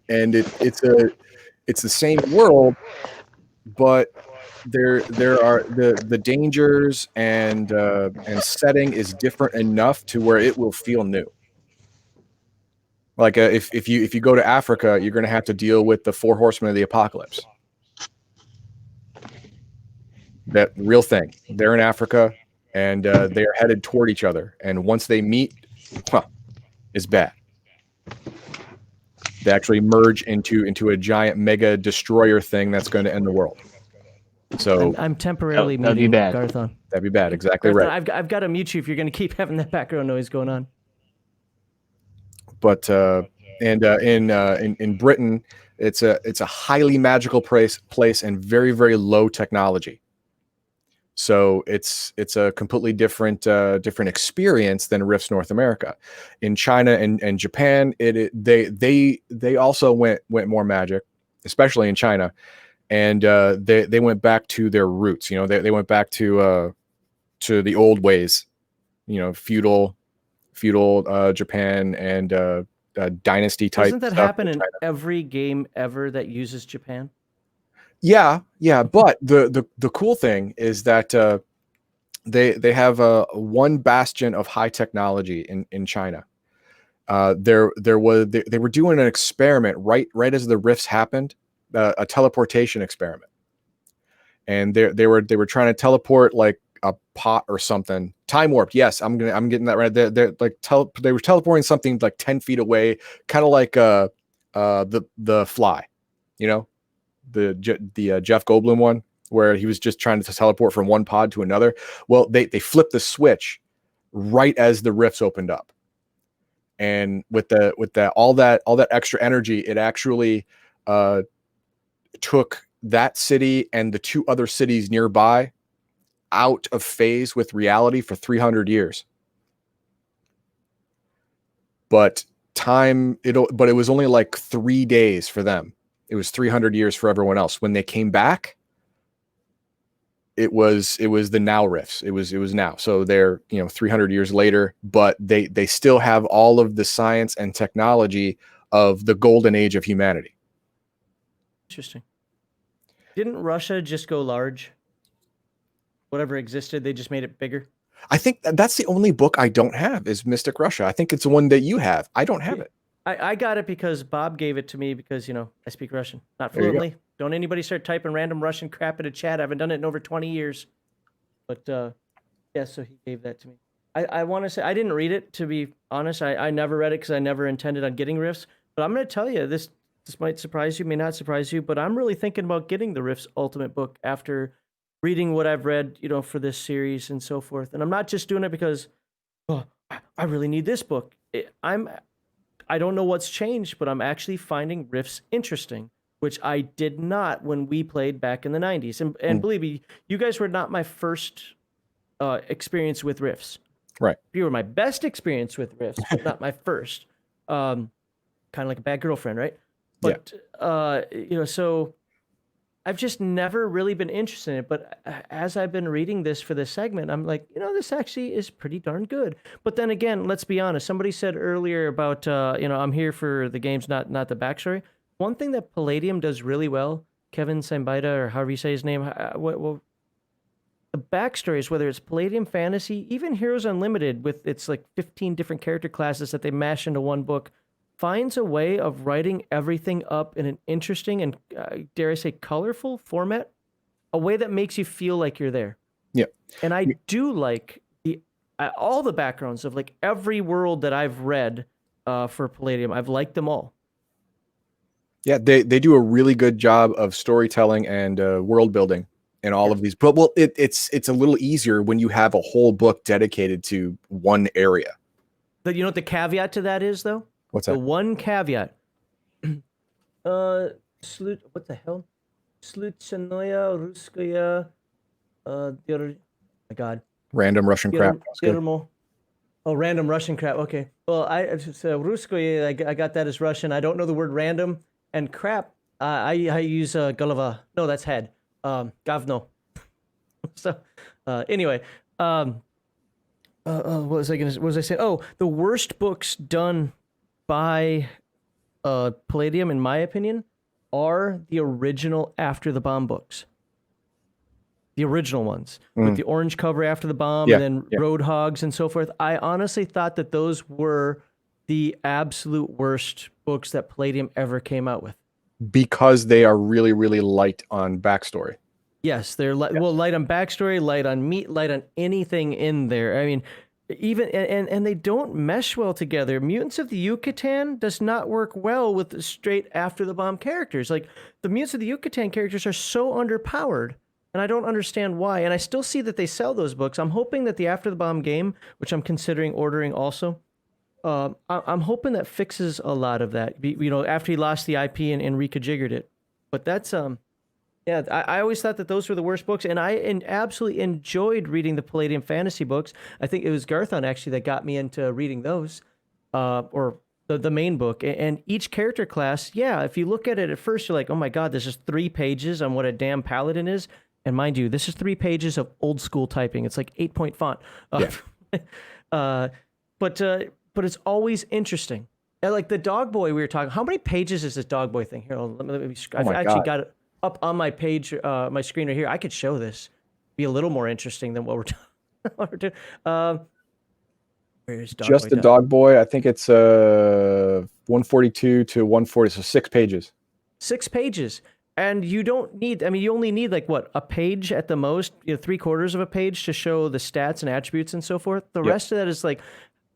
and it's the same world, but there are the dangers and setting is different enough to where it will feel new. Like if you go to Africa, you're going to have to deal with the 4 horsemen of the apocalypse. That real thing. They're in Africa, and they are headed toward each other. And once they meet, it's bad. They actually merge into a giant mega destroyer thing that's going to end the world. So I'm temporarily That'd be muting bad. Garthon. that'd be bad. Exactly Garthon, right. I've got to mute you if you're going to keep having that background noise going on. But in Britain, it's a highly magical place and very, very low technology. So it's a completely different experience than Rifts North America. In China and Japan, they also went more magic, especially in China, and they went back to their roots. They went back to the old ways, feudal Japan and dynasty type. Doesn't that stuff happen in China. every game ever that uses Japan? Yeah, but the cool thing is that they have one bastion of high technology in China. They were doing an experiment right as the rifts happened, a teleportation experiment, and they were trying to teleport like a pot or something. Time warped. Yes, I'm getting that right. They're like they were teleporting something like 10 feet away, kind of like the Fly, the Jeff Goldblum one, where he was just trying to teleport from one pod to another. Well, they flipped the switch right as the rifts opened up, and with all that extra energy, it actually took that city and the 2 other cities nearby out of phase with reality for 300 years. But it was only like 3 days for them. It was 300 years for everyone else. When they came back, it was the now riffs. It was now. So they're 300 years later, but they still have all of the science and technology of the golden age of humanity. Interesting. Didn't Russia just go large? Whatever existed, they just made it bigger. I think that's the only book I don't have is Mystic Russia. I think it's the one that you have. I don't have it. I got it because Bob gave it to me because, I speak Russian. Not There you go. fluently. Don't anybody start typing random Russian crap into chat. I haven't done it in over 20 years. But, yeah, so he gave that to me. I want to say, I didn't read it, to be honest. I never read it because I never intended on getting Rifts. But I'm going to tell you, this might surprise you, may not surprise you, but I'm really thinking about getting the Rifts Ultimate book after reading what I've read, for this series and so forth. And I'm not just doing it because, I really need this book. I don't know what's changed, but I'm actually finding Rifts interesting, which I did not when we played back in the 90s. And believe me, you guys were not my first experience with Rifts. Right. You were my best experience with Rifts, but not my first. Kind of like a bad girlfriend, right? But, so I've just never really been interested in it. But as I've been reading this for this segment, I'm like, this actually is pretty darn good. But then again, let's be honest. Somebody said earlier about, I'm here for the games, not the backstory. One thing that Palladium does really well, Kevin Sambaita, or however you say his name, the backstories, whether it's Palladium Fantasy, even Heroes Unlimited, with its like 15 different character classes that they mash into one book, finds a way of writing everything up in an interesting and, dare I say, colorful format, a way that makes you feel like you're there. Yeah. And I do like all the backgrounds of like every world that I've read for Palladium. I've liked them all. Yeah, they do a really good job of storytelling and world building in all of these. But it's a little easier when you have a whole book dedicated to one area. But you know what the caveat to that is, though? What's that? The one caveat. What the hell? Slutsanoya Ruskaya. My God. Random Russian crap. That's good. Oh, random Russian crap. Okay. Well, Ruskoye, I got that as Russian. I don't know the word random. And crap, I use golova. No, that's head. Gavno. So, anyway, what was I saying? Oh, the worst books done by Palladium, in my opinion, are the original After the Bomb books. The original ones with the orange cover after the bomb and then Roadhogs and so forth. I honestly thought that those were the absolute worst books that Palladium ever came out with. Because they are really, really light on backstory. Yes, they're light on backstory, light on meat, light on anything in there. I mean, even and they don't mesh well together. Mutants of the Yucatan does not work well with the straight After the Bomb characters. Like the Mutants of the Yucatan characters are so underpowered. And I don't understand why. And I still see that they sell those books. I'm hoping that the After the Bomb game, which I'm considering ordering also, I'm hoping that fixes a lot of that. After he lost the IP and rejiggered it. But that's I always thought that those were the worst books, and I absolutely enjoyed reading the Palladium fantasy books. I think it was Garthon actually that got me into reading those, or the main book. And each character class, if you look at it at first, you're like, oh my God, this is 3 pages on what a damn paladin is. And mind you, this is 3 pages of old school typing. It's like 8-point font. But it's always interesting. And like the dog boy we were talking, how many pages is this dog boy thing? Here, let me I've actually got it up on my page, my screen right here. I could show this. Be a little more interesting than what we're doing. Where's dog Just boy the dog boy, I think it's 142 to 140, so 6 pages. 6 pages. And you don't need, you only need like what, a page at the most, 3/4 of a page to show the stats and attributes and so forth. The rest of that is like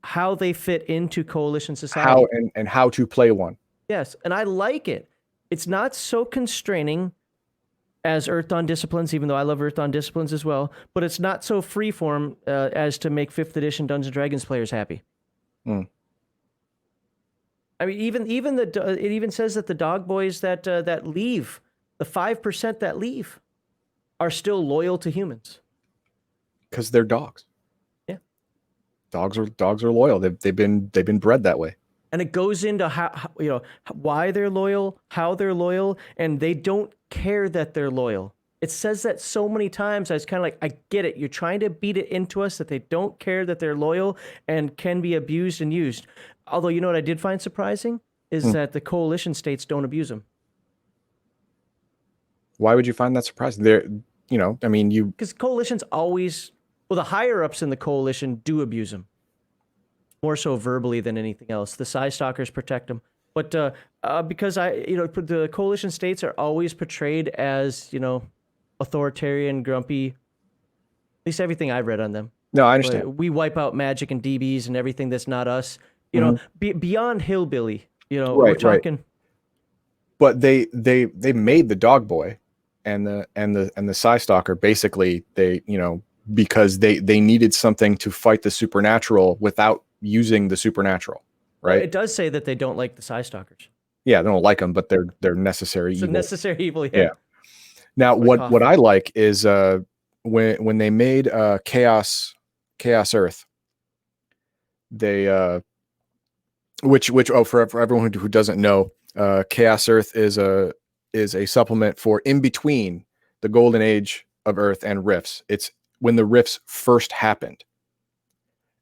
how they fit into coalition society. How and how to play one. Yes, and I like it. It's not so constraining as Earthdawn Disciplines, even though I love Earthdawn Disciplines as well, but it's not so freeform as to make 5th edition Dungeons & Dragons players happy. I mean, it even says that the dog boys that leave, the 5% that leave, are still loyal to humans. Because they're dogs. Yeah. Dogs are loyal. They've been bred that way. And it goes into how why they're loyal, how they're loyal, and they don't care that they're loyal. It says that so many times. I was kind of like, I get it. You're trying to beat it into us that they don't care, that they're loyal and can be abused and used. Although, you know what I did find surprising is that the coalition states don't abuse them. Why would you find that surprising? There, you know, I mean, Because coalitions always, well, the higher ups in the coalition do abuse them. More so verbally than anything else. The Psy Stalkers protect them. But because the coalition states are always portrayed as, authoritarian, grumpy. At least everything I've read on them. no, I understand. We wipe out magic and DBs and everything that's not us. Beyond hillbilly. We're Right, right. talking. But they made the dog boy and the Psy Stalker basically, because they needed something to fight the supernatural without using the supernatural, right? It does say that they don't like the Psy Stalkers. Yeah, they don't like them, but they're necessary It's evil. a necessary evil. Yeah. Now, what I like is when they made Chaos Earth, they which for everyone who doesn't know, Chaos Earth is a supplement for in between the Golden Age of Earth and Rifts. It's when the Rifts first happened,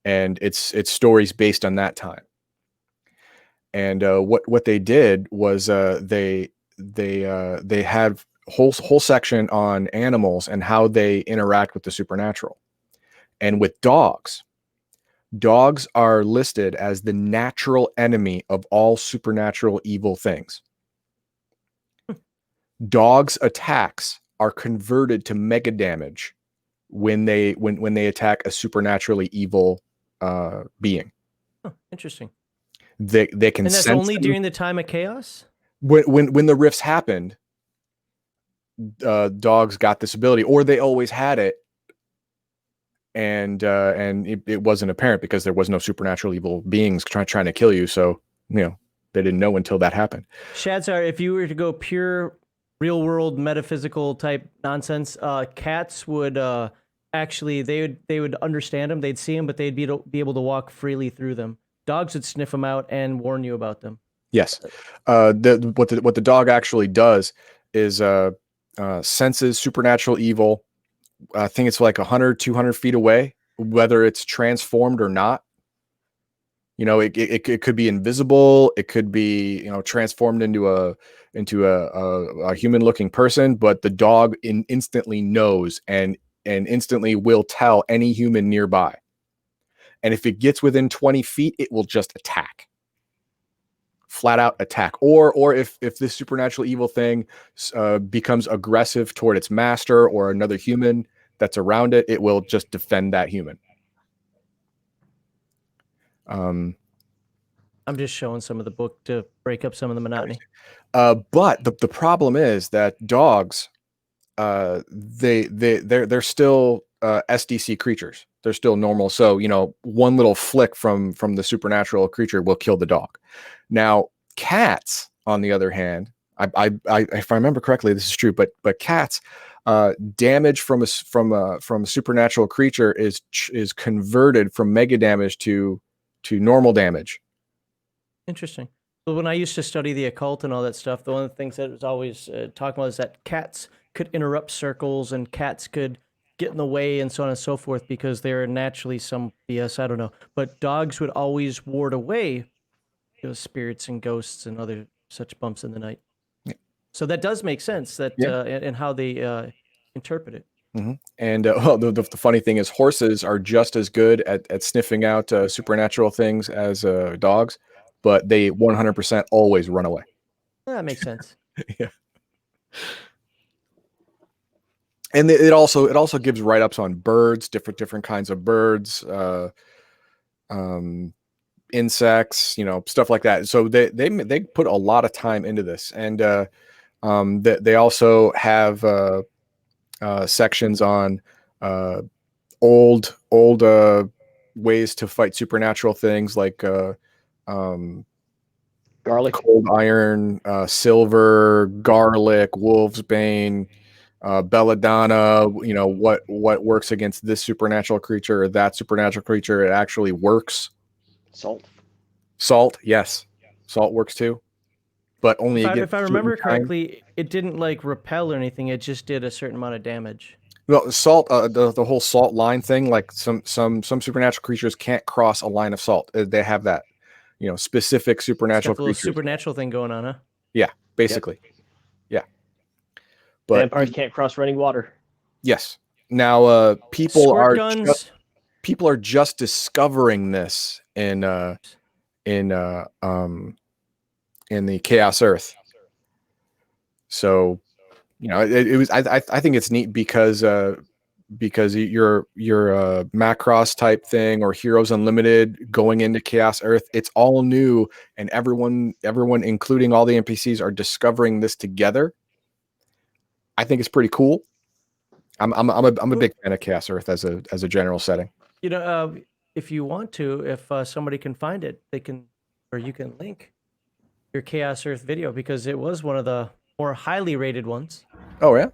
and it's stories based on that time. And what they did was they had whole section on animals and how they interact with the supernatural. And with dogs are listed as the natural enemy of all supernatural evil things. Dogs' attacks are converted to mega damage when they attack a supernaturally evil being. Oh, interesting. They can and that's sense only them. during the time of chaos. When the rifts happened, dogs got this ability, or they always had it, and it wasn't apparent because there was no supernatural evil beings trying to kill you. So they didn't know until that happened. Shadzar, if you were to go pure real world metaphysical type nonsense, cats would actually they would understand them, they'd see them, but they'd be able to walk freely through them. Dogs would sniff them out and warn you about them. Yes. What the dog actually does is senses supernatural evil. I think it's like 100, 200 feet away, whether it's transformed or not. It could be invisible. It could be, transformed into a human looking person, but the dog instantly knows and instantly will tell any human nearby. And if it gets within 20 feet, it will just attack. Flat out attack. Or if this supernatural evil thing becomes aggressive toward its master or another human that's around it, it will just defend that human. I'm just showing some of the book to break up some of the monotony. But the problem is that dogs, they're still SDC creatures. They're still normal. So, one little flick from the supernatural creature will kill the dog. Now, cats, on the other hand, I if I remember correctly, this is true, but cats, damage from a supernatural creature is converted from mega damage to normal damage. Interesting. So when I used to study the occult and all that stuff, one of the things that was always talking about is that cats could interrupt circles and cats could get in the way and so on and so forth because they're naturally some BS, I don't know. But dogs would always ward away spirits and ghosts and other such bumps in the night. Yeah. So that does make sense that and how they interpret it. Mm-hmm. And the funny thing is horses are just as good at sniffing out supernatural things as dogs, but they 100% always run away. That makes sense. Yeah. And it also gives write-ups on birds, different kinds of birds, insects, stuff like that. So they put a lot of time into this, and they also have sections on old ways to fight supernatural things like garlic, cold iron, silver, garlic, wolf's bane. Belladonna, what works against this supernatural creature or that supernatural creature. It actually works. Salt, yes, salt works too. but only If I remember certain kind. correctly, it didn't like repel or anything. It just did a certain amount of damage. Well, salt, the whole salt line thing, like some supernatural creatures can't cross a line of salt. They have that, specific It's supernatural got the little creatures. supernatural thing going on, huh? Yeah, basically. Yeah. But Vampires can't cross running water. yes. Now people Squirt are guns. just discovering this in the Chaos Earth. So, it was I think it's neat because your Macross type thing or Heroes Unlimited going into Chaos Earth, it's all new, and everyone including all the NPCs are discovering this together. I think it's pretty cool. I'm a big fan of Chaos Earth as a general setting. If you want to, if somebody can find it, you can link your Chaos Earth video because it was one of the more highly rated ones. Oh yeah.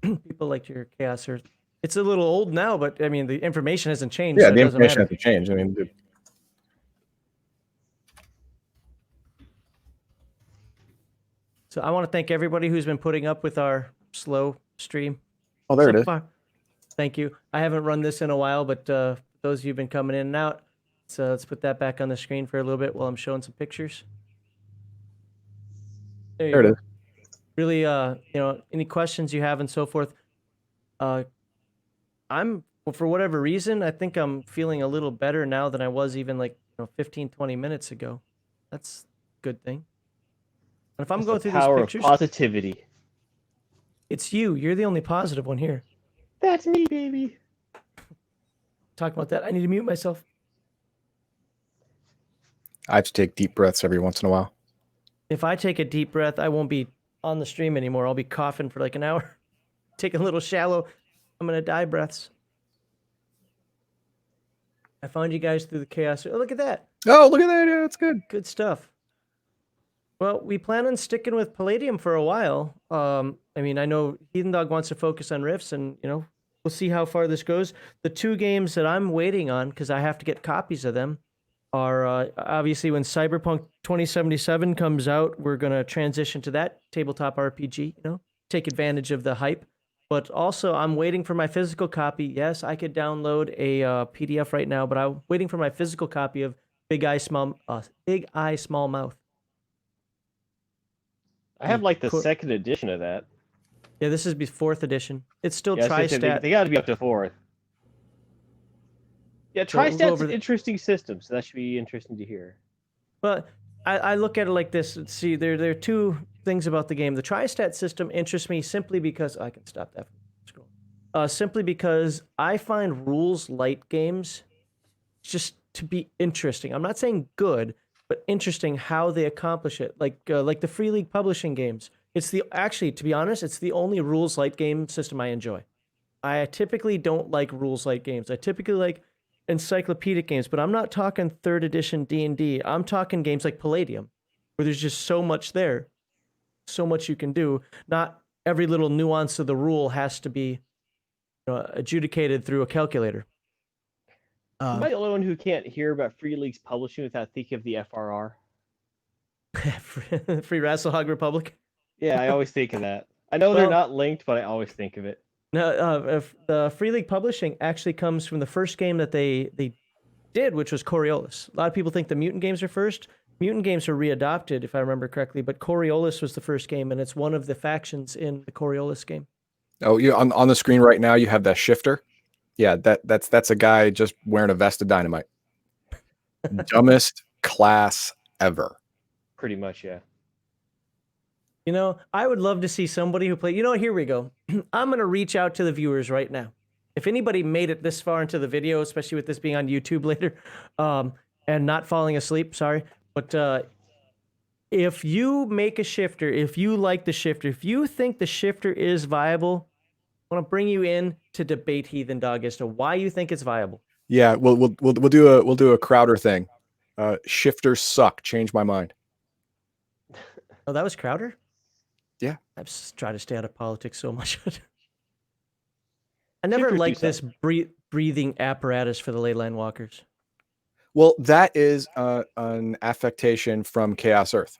People liked your Chaos Earth. It's a little old now, but I mean the information hasn't changed. Yeah, so the it doesn't information matter. hasn't changed. I mean, So I want to thank everybody who's been putting up with our slow stream. oh, there it so is. far. Thank you. I haven't run this in a while, but those of you who've been coming in and out, so let's put that back on the screen for a little bit while I'm showing some pictures. There it is. Really, any questions you have and so forth. For whatever reason, I think I'm feeling a little better now than I was even 15, 20 minutes ago. That's a good thing. And if I'm going through these Power of pictures, positivity. it's you. You're the only positive one here. That's me, baby. Talk about that. I need to mute myself. I have to take deep breaths every once in a while. If I take a deep breath, I won't be on the stream anymore. I'll be coughing for like an hour. Taking a little shallow, I'm going to die breaths. I found you guys through the chaos. Oh, look at that. Oh, look at that. Yeah, that's good. Good stuff. Well, we plan on sticking with Palladium for a while. I know Heathendog wants to focus on Rifts, and, we'll see how far this goes. The two games that I'm waiting on, because I have to get copies of them, are obviously when Cyberpunk 2077 comes out, we're going to transition to that tabletop RPG, take advantage of the hype. But also, I'm waiting for my physical copy. Yes, I could download a PDF right now, but I'm waiting for my physical copy of Big Eye Small Mouth. I have the second edition of that. Yeah, this is the 4th edition. It's still Yeah, tri-stat. they got to be up to 4th. Yeah, So we'll go tri-stat's over an interesting system, so that should be interesting to hear. But I look at it like this. See, there are two things about the game. The tri-stat system interests me simply because I can stop that. Simply because I find rules light games just to be interesting. I'm not saying good, but interesting how they accomplish it. Like the Free League Publishing games. To be honest, it's the only rules light game system I enjoy. I typically don't like rules light games. I typically like encyclopedic games, but I'm not talking 3rd edition D&D. I'm talking games like Palladium, where there's just so much there, so much you can do. Not every little nuance of the rule has to be adjudicated through a calculator. Am I the only one who can't hear about Free League's publishing without thinking of the FRR? Free Rasselhog Republic? Yeah, I always think of that. I know they're not linked, but I always think of it. No, the Free League Publishing actually comes from the first game that they did, which was Coriolis. A lot of people think the Mutant games are first. Mutant games are readopted, if I remember correctly, but Coriolis was the first game, and it's one of the factions in the Coriolis game. Oh, you on the screen right now, you have that shifter. Yeah, that's a guy just wearing a vest of dynamite. Dumbest class ever. Pretty much, yeah. I would love to see somebody who played. Here we go. I'm going to reach out to the viewers right now. If anybody made it this far into the video, especially with this being on YouTube later, and not falling asleep, sorry. But if you make a shifter, if you like the shifter, if you think the shifter is viable, I want to bring you in to debate Heathendog as to why you think it's viable. Yeah, we'll do a Crowder thing. Shifters suck. Change my mind. Oh, that was Crowder? Yeah. I've just tried to stay out of politics so much. I never liked this breathing apparatus for the leyline walkers. Well, that is an affectation from Chaos Earth.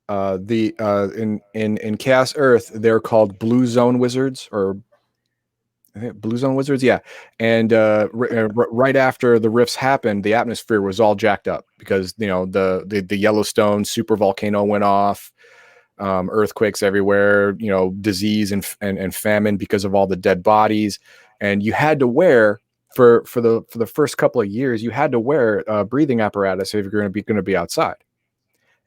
In Chaos Earth, they're called Blue Zone Wizards, or I think Blue Zone Wizards, yeah. And right after the rifts happened, the atmosphere was all jacked up because the Yellowstone super volcano went off, earthquakes everywhere, disease and famine because of all the dead bodies, and you had to wear for the first couple of years, you had to wear a breathing apparatus if you're going to be outside.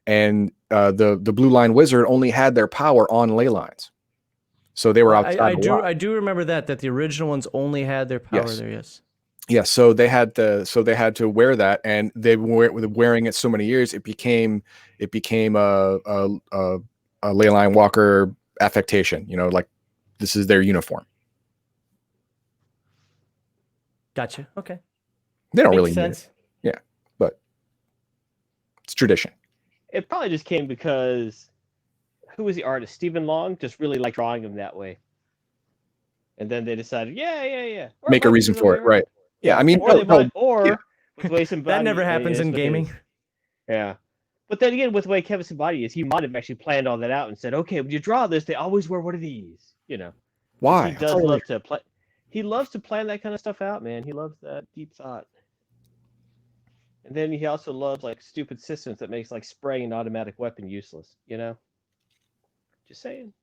And the Blue Line Wizard only had their power on ley lines. So they were outside. I do remember that the original ones only had their power there. Yes. Yeah. So they had to wear that, and they were wearing it so many years, it became a ley line walker affectation. Like this is their uniform. Gotcha. Okay. They don't Makes really sense. need it. Yeah, but it's tradition. It probably just came because who was the artist? Stephen Long just really liked drawing him that way. And then they decided, yeah. Make a reason for it, right? Yeah, I mean, with the way somebody, that never happens in gaming. Yeah. But then again, with the way Kevin Sabati is, he might have actually planned all that out and said, okay, when you draw this, they always wear one of these, Why? He does love to play. He loves to plan that kind of stuff out, man. He loves that deep thought. And then he also loves like stupid systems that makes like spraying an automatic weapon useless, Just saying.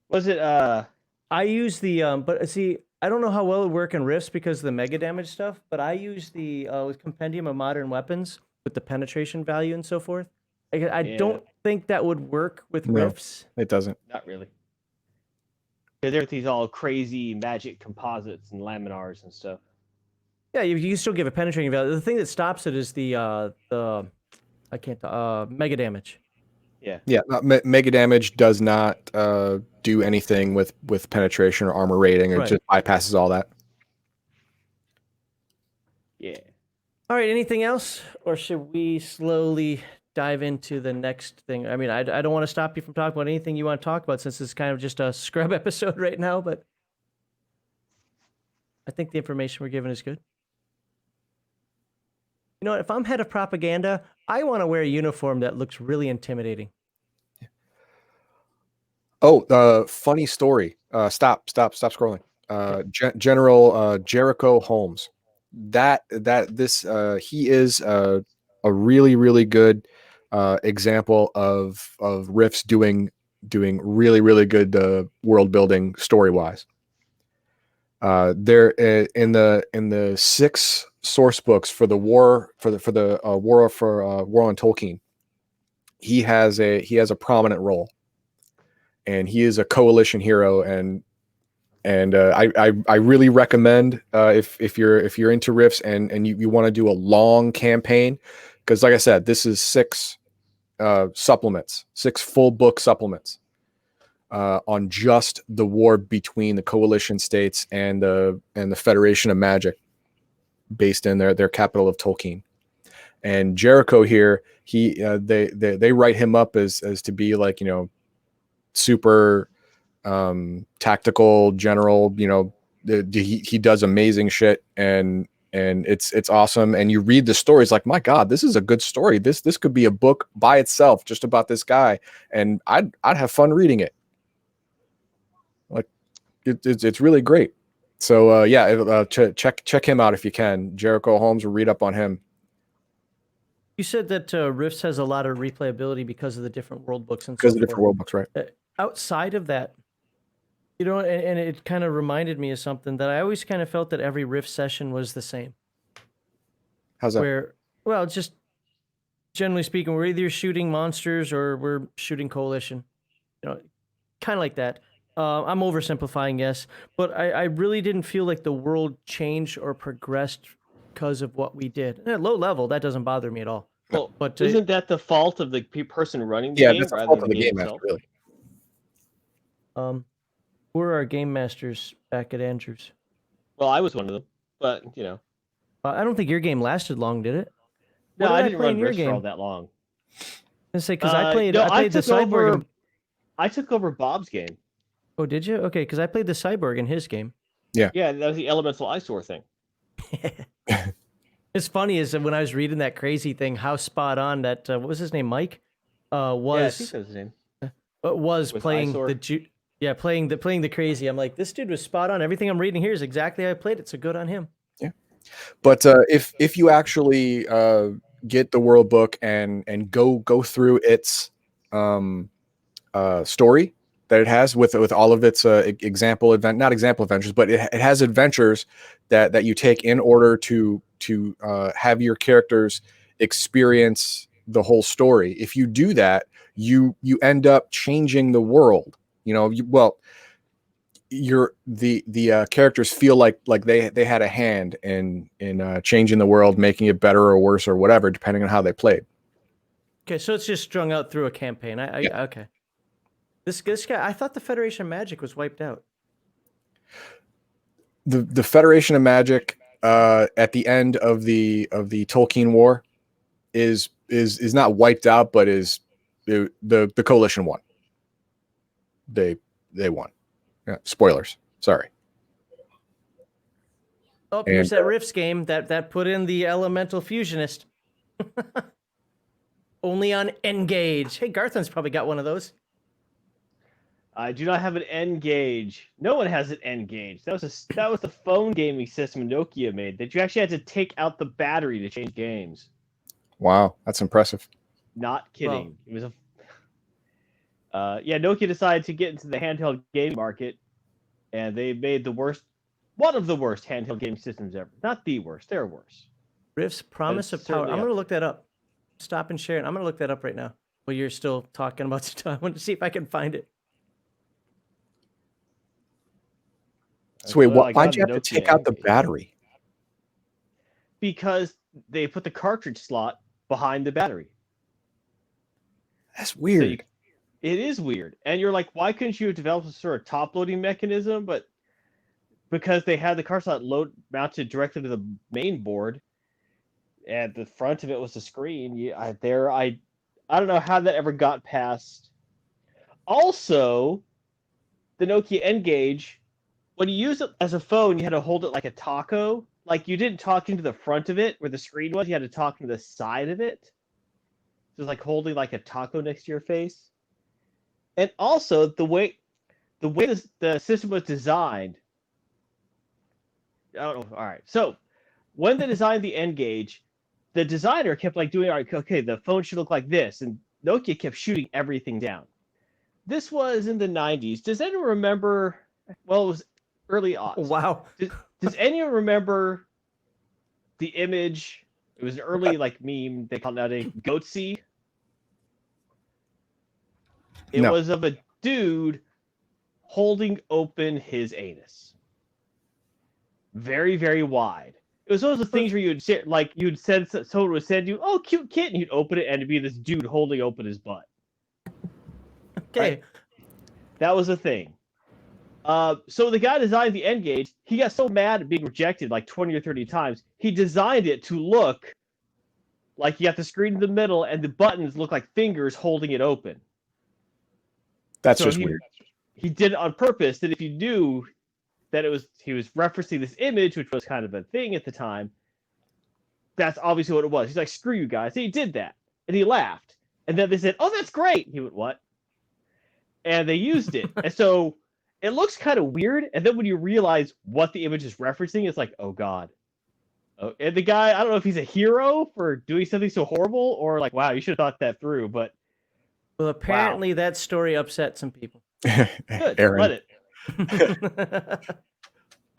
Was it I use the but see, I don't know how well it would work in Rifts because of the mega damage stuff, but I use the Compendium of Modern Weapons with the penetration value and so forth. I don't think that would work with Rifts. It doesn't. Not really. There's these all crazy magic composites and laminars and stuff. Yeah, you can still give a penetrating value. The thing that stops it is the mega damage. Yeah. Mega damage does not do anything with penetration or armor rating. It just bypasses all that. Yeah. All right. Anything else, or should we slowly dive into the next thing? I mean, I don't want to stop you from talking about anything you want to talk about since it's kind of just a scrub episode right now, but I think the information we're given is good. You know what? If I'm head of propaganda, I want to wear a uniform that looks really intimidating. Oh, funny story. Stop scrolling. General Jericho Holmes. He is a really, really good example of Rifts doing really, really good world building story wise. There in the 6 source books for the war on Tolkien, he has a prominent role, and he is a coalition hero, and I really recommend if you're into Rifts and you want to do a long campaign, because like I said, this is 6 supplements, 6 full book supplements on just the war between the coalition states and the Federation of Magic, based in their capital of Tolkien. And Jericho here, they write him up as to be like, super tactical general. He does amazing shit, and it's awesome. And you read the stories like, my God, this is a good story. This could be a book by itself just about this guy, and I'd have fun reading it. Like it's really great. So check him out if you can. Jericho Holmes, will read up on him. You said that Rifts has a lot of replayability because of the different world books and because of the different world books, right? Outside of that, and it kind of reminded me of something that I always kind of felt that every Rift session was the same. How's that? Just generally speaking, we're either shooting monsters or we're shooting coalition. Kind of like that. I'm oversimplifying, yes, but I really didn't feel like the world changed or progressed because of what we did. At low level, that doesn't bother me at all. Well, but isn't that the fault of the person running the game? That's the fault of the game master, really. Who are our game masters back at Andrews? Well, I was one of them, but I don't think your game lasted long, did it? No, I didn't run Rifts for all that long. I say because I played the cyborg. I took over Bob's game. Oh, did you? Okay, because I played the cyborg in his game. Yeah. Yeah, that was the elemental eyesore thing. It's funny is that when I was reading that crazy thing, how spot on that what was his name, Mike, Yeah, I think was that was his name. was With playing Eyesore. playing the crazy. I'm like, this dude was spot on. Everything I'm reading here is exactly how I played it. So good on him. But if you actually get the world book and go through its story that it has with all of its not example adventures, but it has adventures that you take in order to have your characters experience the whole story. If you do that, you end up changing the world. The characters feel like they had a hand in changing the world, making it better or worse or whatever, depending on how they played. Okay, so it's just strung out through a campaign. Okay. This guy, I thought the Federation of Magic was wiped out. The Federation of Magic at the end of the Tolkien War is not wiped out, but is the coalition won. They won. Yeah, spoilers. Sorry. Oh, here's that Rifts game that put in the Elemental Fusionist. Only on Engage. Hey, Garthan's probably got one of those. I do not have an N-Gage. No one has an N-Gage. That was the phone gaming system Nokia made, that you actually had to take out the battery to change games. Wow, that's impressive. Not kidding. Well, it was Nokia decided to get into the handheld game market, and they made one of the worst handheld game systems ever. Not the worst, they're worse. Rifts Promise of Power. I'm going to look that up. Stop and share it. I'm going to look that up right now. While you're still talking about stuff, I want to see if I can find it. So wait, why'd you have to take out the battery? Because they put the cartridge slot behind the battery. That's weird. It is weird. And you're like, why couldn't you have developed a sort of top-loading mechanism? But because they had the cartridge slot mounted directly to the main board, and the front of it was the screen. I don't know how that ever got past. Also, the Nokia N-Gage, when you use it as a phone, you had to hold it like a taco. Like, you didn't talk into the front of it where the screen was. You had to talk into the side of it. So it was like holding like a taco next to your face. And also, the way the system was designed. I don't know. All right. So, when they designed the N-Gage, the designer kept like doing, all right, okay, the phone should look like this. And Nokia kept shooting everything down. This was in the 90s. Does anyone remember? Well, it was early aughts. Wow. Does anyone remember the image? It was an early like meme they call it nowadays, Goatsy. It was of a dude holding open his anus. Very, very wide. It was those things where you'd send someone would send you, oh, cute kitten, you'd open it and it'd be this dude holding open his butt. Okay. Right? That was a thing. So the guy designed the N-Gage. He got so mad at being rejected like 20 or 30 times, he designed it to look like you got the screen in the middle and the buttons look like fingers holding it open. That's just weird. He did it on purpose, that if you knew that he was referencing this image, which was kind of a thing at the time, that's obviously what it was. He's like, screw you guys. And he did that. And he laughed. And then they said, oh, that's great. He went, what? And they used it. And so it looks kind of weird. And then when you realize what the image is referencing, it's like, oh, God. Oh, and the guy, I don't know if he's a hero for doing something so horrible or like, wow, you should have thought that through. But well, apparently that story upset some people. Good. Aaron. Let it.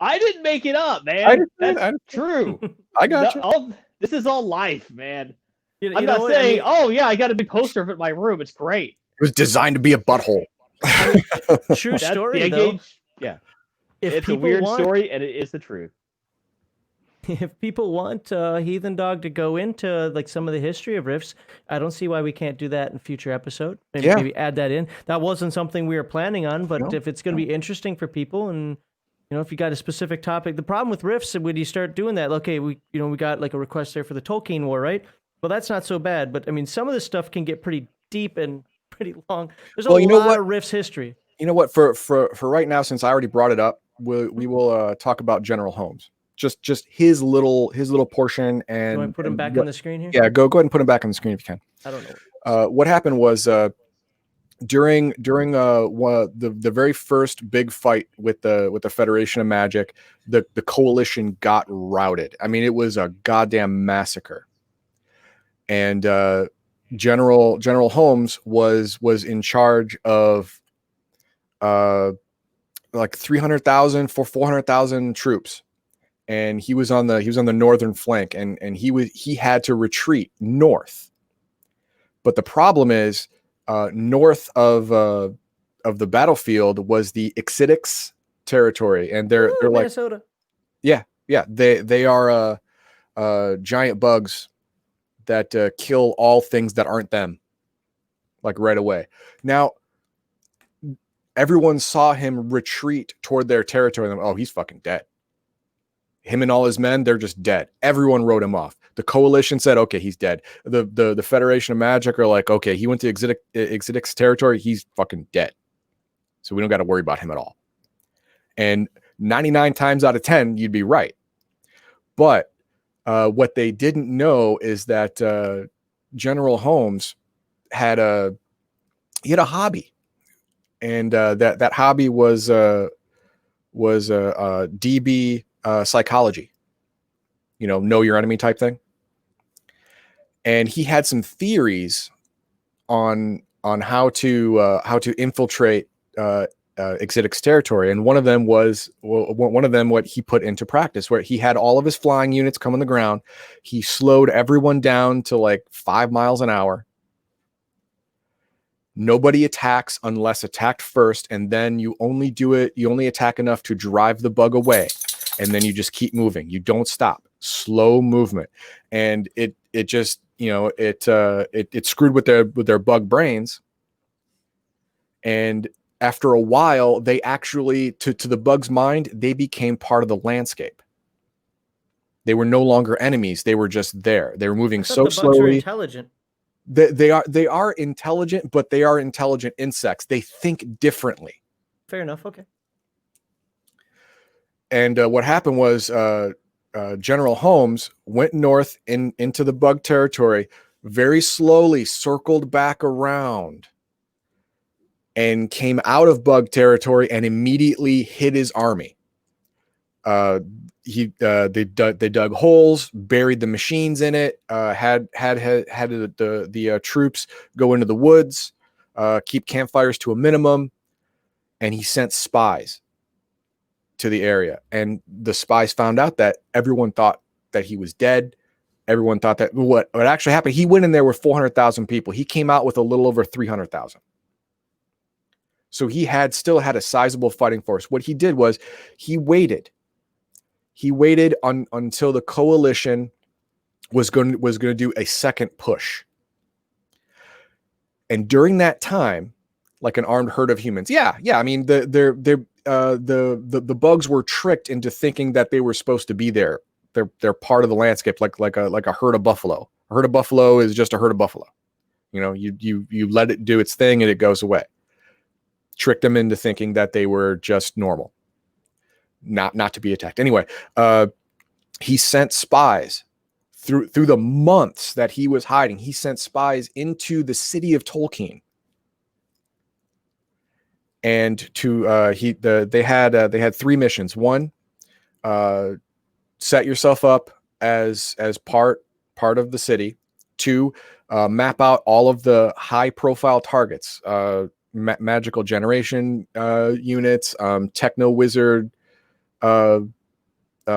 I didn't make it up, man. That's true. I got you. This is all life, man. I'm not saying, oh, yeah, I got a big poster of it in my room. It's great. It was designed to be a butthole. True story, though. Yeah. If it's a weird story, and it is the truth. If people want Heathendog to go into like some of the history of Rifts, I don't see why we can't do that in a future episode. Maybe add that in. That wasn't something we were planning on, but if it's going to be interesting for people, and if you got a specific topic, the problem with Rifts when you start doing that, okay, we got like a request there for the Tolkien War, right? Well, that's not so bad, but I mean, some of this stuff can get pretty deep and pretty long. There's a lot of Rifts history. You know what? For right now, since I already brought it up, we will talk about General Holmes. just his little portion. And Do I put him and back what- on the screen here? Yeah, go ahead and put him back on the screen if you can. I don't know. What happened was during the very first big fight with the Federation of Magic, the coalition got routed. I mean, it was a goddamn massacre. And General Holmes was in charge of like 300,000 for 400,000 troops, and he was on the northern flank, and he had to retreat north. But the problem is, north of the battlefield was the Ixidix territory, and they're like, Minnesota. yeah, they are giant bugs that kill all things that aren't them, like right away. Now, everyone saw him retreat toward their territory. And, oh, he's fucking dead. Him and all his men, they're just dead. Everyone wrote him off. The coalition said, okay, he's dead. The Federation of Magic are like, okay, he went to Ixidix territory. He's fucking dead. So we don't got to worry about him at all. And 99 times out of 10, you'd be right. But what they didn't know is that General Holmes had a hobby. And that hobby was DB psychology, know your enemy type thing. And he had some theories on how to infiltrate Ixidix territory, and one of them what he put into practice, where he had all of his flying units come on the ground. He slowed everyone down to like 5 miles an hour. Nobody attacks unless attacked first, and then you only attack enough to drive the bug away, and then you just keep moving. You don't stop. Slow movement. And it just, it screwed with their bug brains. And after a while, they actually, to the bug's mind, they became part of the landscape. They were no longer enemies. They were just there. They were moving so the bugs slowly. Are intelligent. They are intelligent, but they are intelligent insects. They think differently. Fair enough. Okay. And what happened was General Holmes went north into the bug territory, very slowly circled back around, and came out of bug territory and immediately hit his army. They dug holes, buried the machines in it, had the troops go into the woods, keep campfires to a minimum, and he sent spies to the area. And the spies found out that everyone thought that he was dead. Everyone thought that what actually happened, he went in there with 400,000 people. He came out with a little over 300,000. So he still had a sizable fighting force. What he did was he waited. He waited until the coalition was going to do a second push. And during that time, like an armed herd of humans, I mean, the bugs were tricked into thinking that they were supposed to be there. They're part of the landscape, like a herd of buffalo. A herd of buffalo is just a herd of buffalo. You let it do its thing and it goes away. Tricked them into thinking that they were just normal. Not to be attacked. Anyway, he sent spies through the months that he was hiding. He sent spies into the city of Tolkien, and they had 3 missions. One, set yourself up as part of the city. 2, map out all of the high profile targets, magical generation units, techno wizard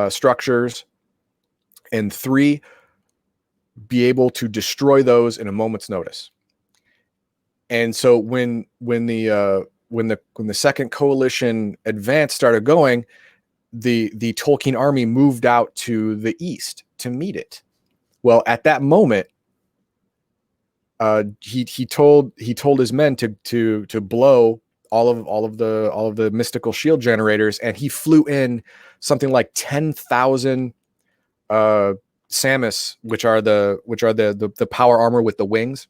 structures, and 3, be able to destroy those in a moment's notice. And so when the second coalition advance started going, the Tolkien army moved out to the east to meet it. Well, at that moment, he told his men to blow all of the mystical shield generators, and he flew in something like 10,000 Samus, which are the power armor with the wings.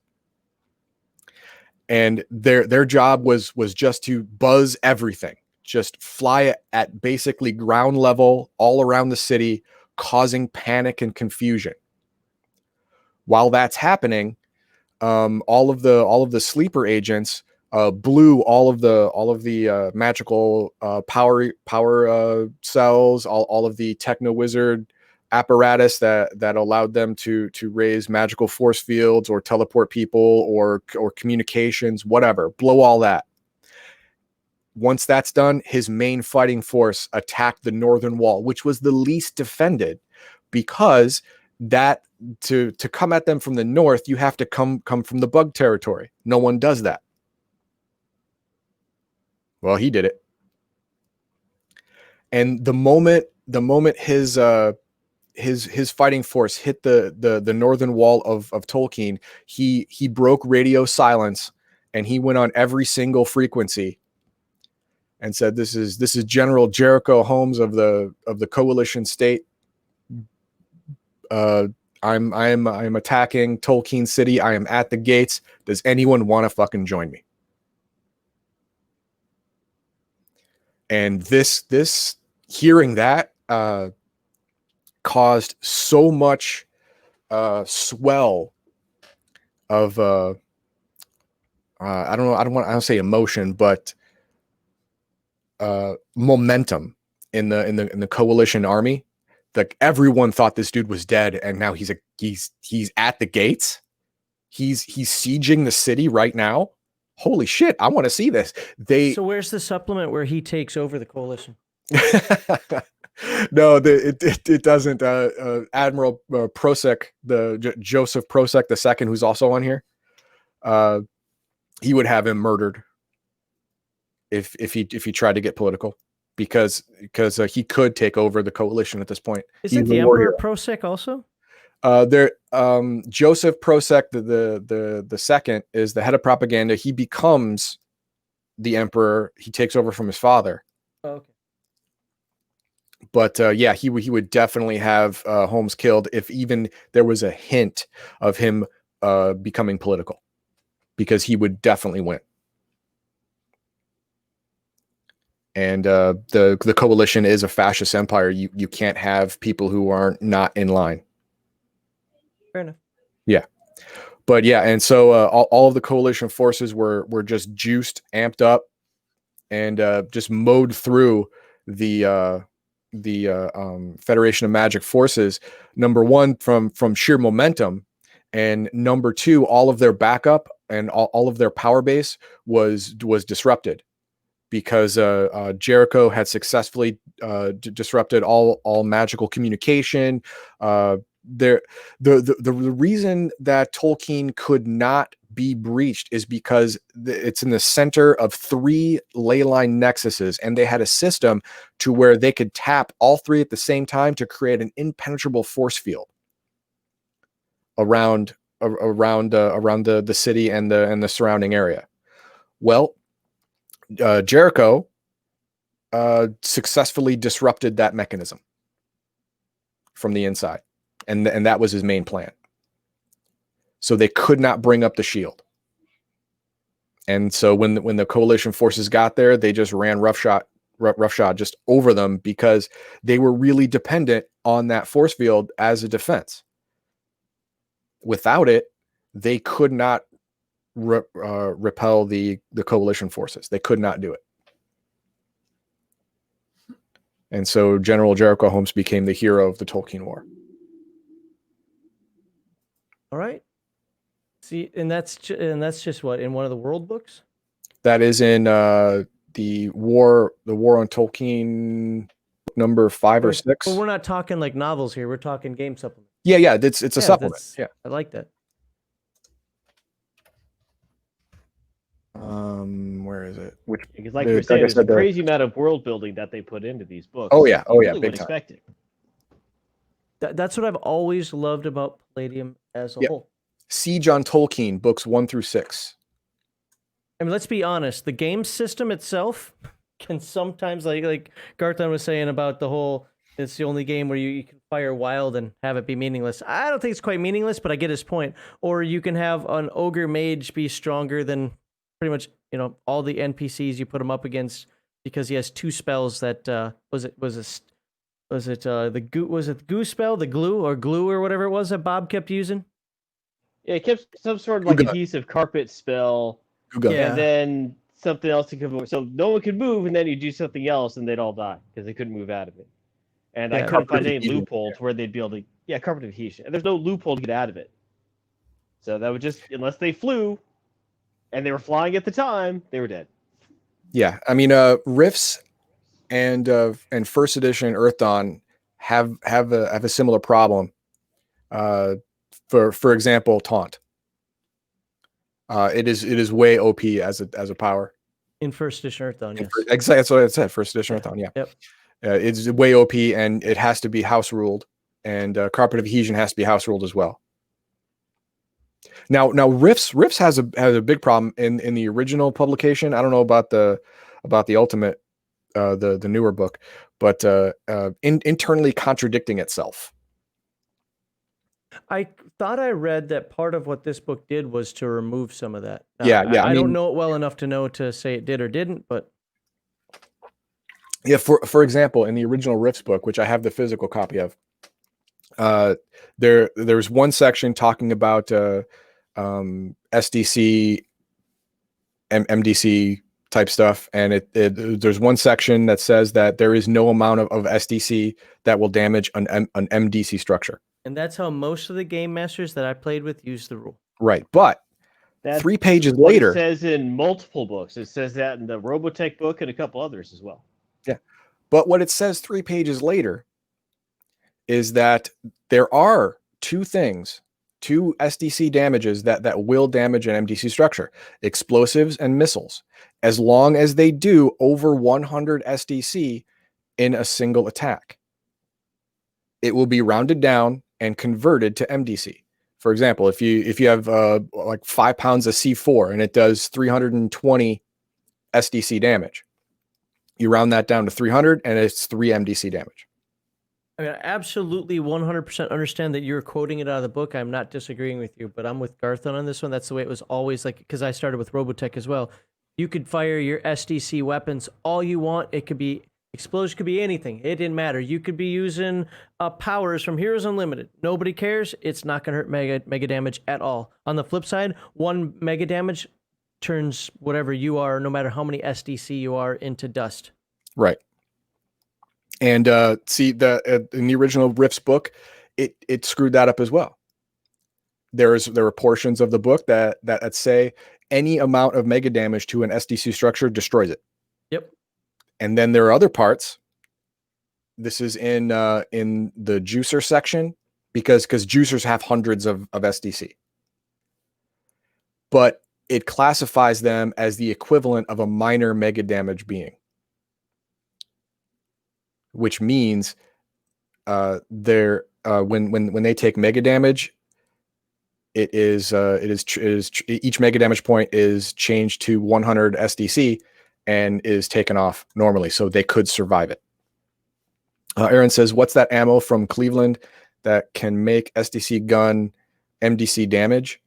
And their job was just to buzz everything, just fly at basically ground level all around the city, causing panic and confusion. While that's happening, all of the sleeper agents blew all of the magical power cells, all of the techno wizard apparatus that allowed them to raise magical force fields or teleport people or communications, whatever. Blow all that. Once that's done, his main fighting force attacked the northern wall, which was the least defended, because that to come at them from the north, you have to come from the bug territory. No one does that. Well, he did it. And the moment his fighting force hit the northern wall of Tolkien, he broke radio silence, and he went on every single frequency and said, this is General Jericho Holmes of the coalition state. I'm attacking Tolkien City. I am at the gates. Does anyone want to fucking join me? And this hearing that caused so much swell of I don't say emotion, but momentum in the coalition army. Like, everyone thought this dude was dead, and now he's at the gates. He's sieging the city right now. Holy shit, I want to see this. So where's the supplement where he takes over the coalition? No, it doesn't. Admiral Prosek, Joseph Prosek II, who's also on here, he would have him murdered if he tried to get political, because he could take over the coalition at this point. Isn't the Emperor Prosek also? Joseph Prosek the second is the head of propaganda. He becomes the emperor. He takes over from his father. Oh, okay. But yeah, he would definitely have Holmes killed if even there was a hint of him becoming political, because he would definitely win. And the coalition is a fascist empire. You can't have people who are not in line. Fair enough. Yeah. But yeah, and so all of the coalition forces were just juiced, amped up, and just mowed through the Federation of Magic forces. Number one, from sheer momentum, and number two, all of their backup and all of their power base was disrupted, because Jericho had successfully disrupted all magical communication. The reason that Tolkien could not be breached is because it's in the center of 3 ley line nexuses, and they had a system to where they could tap all 3 at the same time to create an impenetrable force field around the city and the surrounding area. Well, Jericho successfully disrupted that mechanism from the inside. And that was his main plan. So they could not bring up the shield. And so when the coalition forces got there, they just ran roughshod just over them, because they were really dependent on that force field as a defense. Without it, they could not repel the coalition forces. They could not do it. And so General Jericho Holmes became the hero of the Tolkien War. All right. See, and that's just what, in one of the world books? That is in the War on Tolkien number 5 or 6. Well, we're not talking like novels here. We're talking game supplement. Yeah, it's a supplement. Yeah, I like that. Where is it? Because like you're saying, there's a crazy amount of world building that they put into these books. Oh yeah, really big would time. expect it. That's what I've always loved about Palladium as a whole. Siege on Tolkien, books 1 through 6. I mean, let's be honest. The game system itself can sometimes, like Garthon was saying about the whole, it's the only game where you can fire wild and have it be meaningless. I don't think it's quite meaningless, but I get his point. Or you can have an ogre mage be stronger than pretty much, all the NPCs you put them up against because he has 2 spells that was it the goo spell, the glue or whatever it was that Bob kept using? Yeah, it kept some sort of like Guga. adhesive carpet spell, Guga. Yeah. and then something else to come. So no one could move, and then you do something else, and they'd all die because they couldn't move out of it. And I Yeah. couldn't find Carpet any adhesion, loophole to where they'd be able to. Yeah, carpet adhesion. And there's no loophole to get out of it. So that would just, unless they flew, and they were flying at the time, they were dead. Yeah, I mean, Rifts and first edition Earth Dawn have a similar problem. For example, taunt. It is way OP as a power. In first edition Earth Dawn, yes. Exactly, that's what I said. First edition Earth Dawn, yeah. Yep. It's way OP, and it has to be house ruled, and carpet adhesion has to be house ruled as well. Now Rifts has a big problem in the original publication. I don't know about the ultimate, the newer book, but internally contradicting itself. I thought I read that part of what this book did was to remove some of that. Yeah. I mean, don't know it well enough to know to say it did or didn't, but yeah. For example, in the original Rifts book, which I have the physical copy of, there's one section talking about SDC, MDC type stuff, and there's one section that says that there is no amount of SDC that will damage an MDC structure. and that's how most of the game masters that I played with use the rule. Right, but That's 3 pages what later, it says in multiple books. It says that in the Robotech book and a couple others as well. yeah. But what it says 3 pages later is that there are 2 SDC damages that will damage an MDC structure: explosives and missiles, as long as they do over 100 SDC in a single attack. It will be rounded down and converted to MDC. For example, if you have like 5 pounds of C4 and it does 320 SDC damage, you round that down to 300 and it's 3 MDC damage. I mean, I absolutely 100% understand that you're quoting it out of the book. I'm not disagreeing with you, but I'm with Garthon on this one. That's the way it was always, like, because I started with Robotech as well. You could fire your SDC weapons all you want. It could be explosion, could be anything. It didn't matter. You could be using powers from Heroes Unlimited. Nobody cares. It's not going to hurt mega damage at all. On the flip side, 1 mega damage turns whatever you are, no matter how many SDC you are, into dust. Right. And see, in the original Rifts book, it screwed that up as well. There were portions of the book that say any amount of mega damage to an SDC structure destroys it. Yep. And then there are other parts. This is in the juicer section, because juicers have hundreds of SDC. But it classifies them as the equivalent of a minor mega damage being, which means they're when they take mega damage, it is each mega damage point is changed to 100 SDC and is taken off normally, so they could survive it. Aaron says, "What's that ammo from Cleveland that can make SDC gun MDC damage?"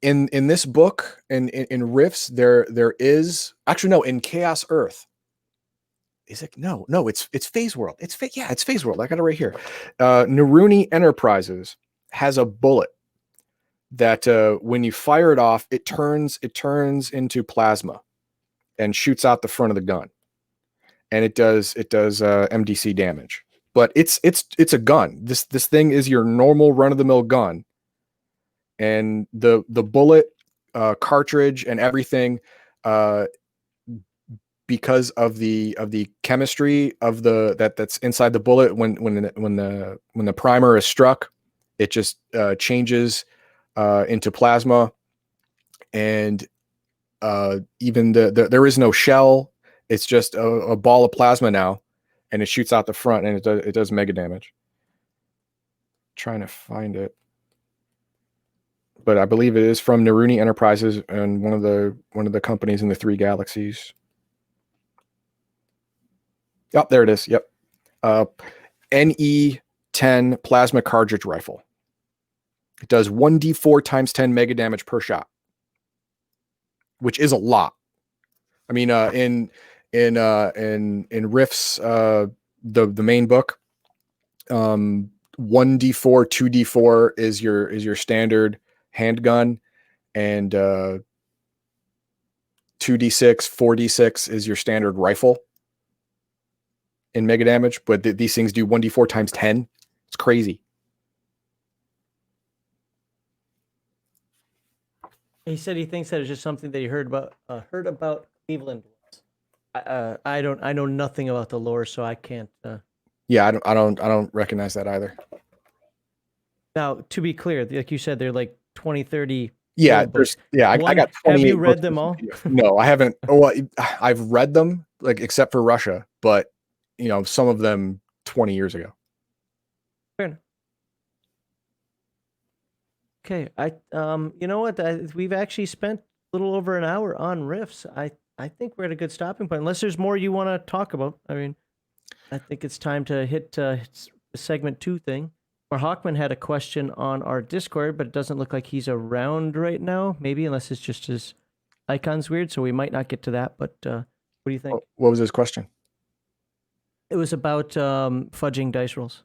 In this book, in Rifts, there is actually no, in Chaos Earth. Is it? No, it's Phase World. It's Phase World. I got it right here. Naruni Enterprises has a bullet that when you fire it off, it turns into plasma and shoots out the front of the gun, and it does MDC damage. But it's a gun. This thing is your normal run of the mill gun, and the bullet, cartridge, and everything, because of the chemistry of that's inside the bullet, when the primer is struck, it just changes into plasma, and even there is no shell. It's just a ball of plasma now, and it shoots out the front, and it does mega damage. Trying to find it, but I believe it is from Naruni Enterprises and one of the companies in the 3 galaxies. Yep, there it is. Yep. NE-10 plasma cartridge rifle. It does 1d4 times 10 mega damage per shot, which is a lot. I mean, in Riff's the main book. 1d4, 2d4 is your standard handgun, and 2d6, 4d6 is your standard rifle in mega damage. But these things do 1d4 times 10. It's crazy. He said he thinks that it's just something that he heard about Cleveland. I know nothing about the lore, so I can't. Yeah, I don't recognize that either. Now, to be clear, like you said, they're like 20, 30. Yeah, books. I got 20. Have you read them all? No, I haven't. Oh, I've read them, like, except for Russia, but some of them 20 years ago. Fair enough. Okay, you know what? We've actually spent a little over an hour on riffs. I think we're at a good stopping point. Unless there's more you want to talk about. I mean, I think it's time to hit segment 2 thing. Or Hawkman had a question on our Discord, but it doesn't look like he's around right now. Maybe, unless it's just his icon's weird, so we might not get to that. But what do you think? What was his question? It was about fudging dice rolls.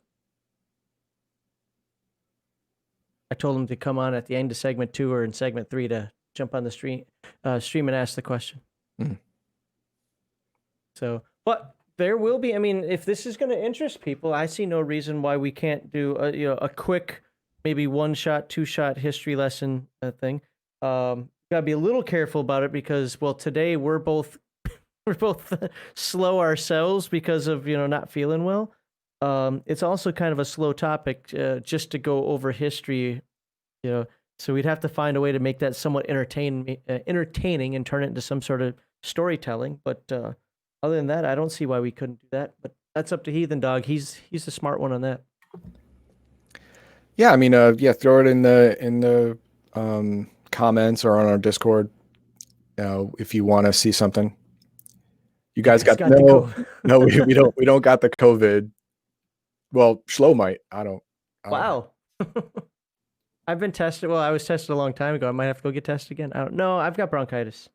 I told him to come on at the end of segment 2 or in segment 3 to jump on the stream and ask the question. Mm-hmm. So, but there will be. I mean, if this is going to interest people, I see no reason why we can't do a quick, maybe 1-shot, 2-shot history lesson thing. Gotta be a little careful about it because, well, today we're both slow ourselves because of not feeling well. It's also kind of a slow topic just to go over history, so we'd have to find a way to make that somewhat entertaining and turn it into some sort of storytelling. But other than that, I don't see why we couldn't do that. But that's up to Heathendog. He's the smart one on that. Yeah, I mean, throw it in the comments or on our Discord if you want to see something. You guys got no, we don't got the COVID. Well, Schlo might. I don't. Wow. I've been tested. Well, I was tested a long time ago. I might have to go get tested again. I don't know. I've got bronchitis.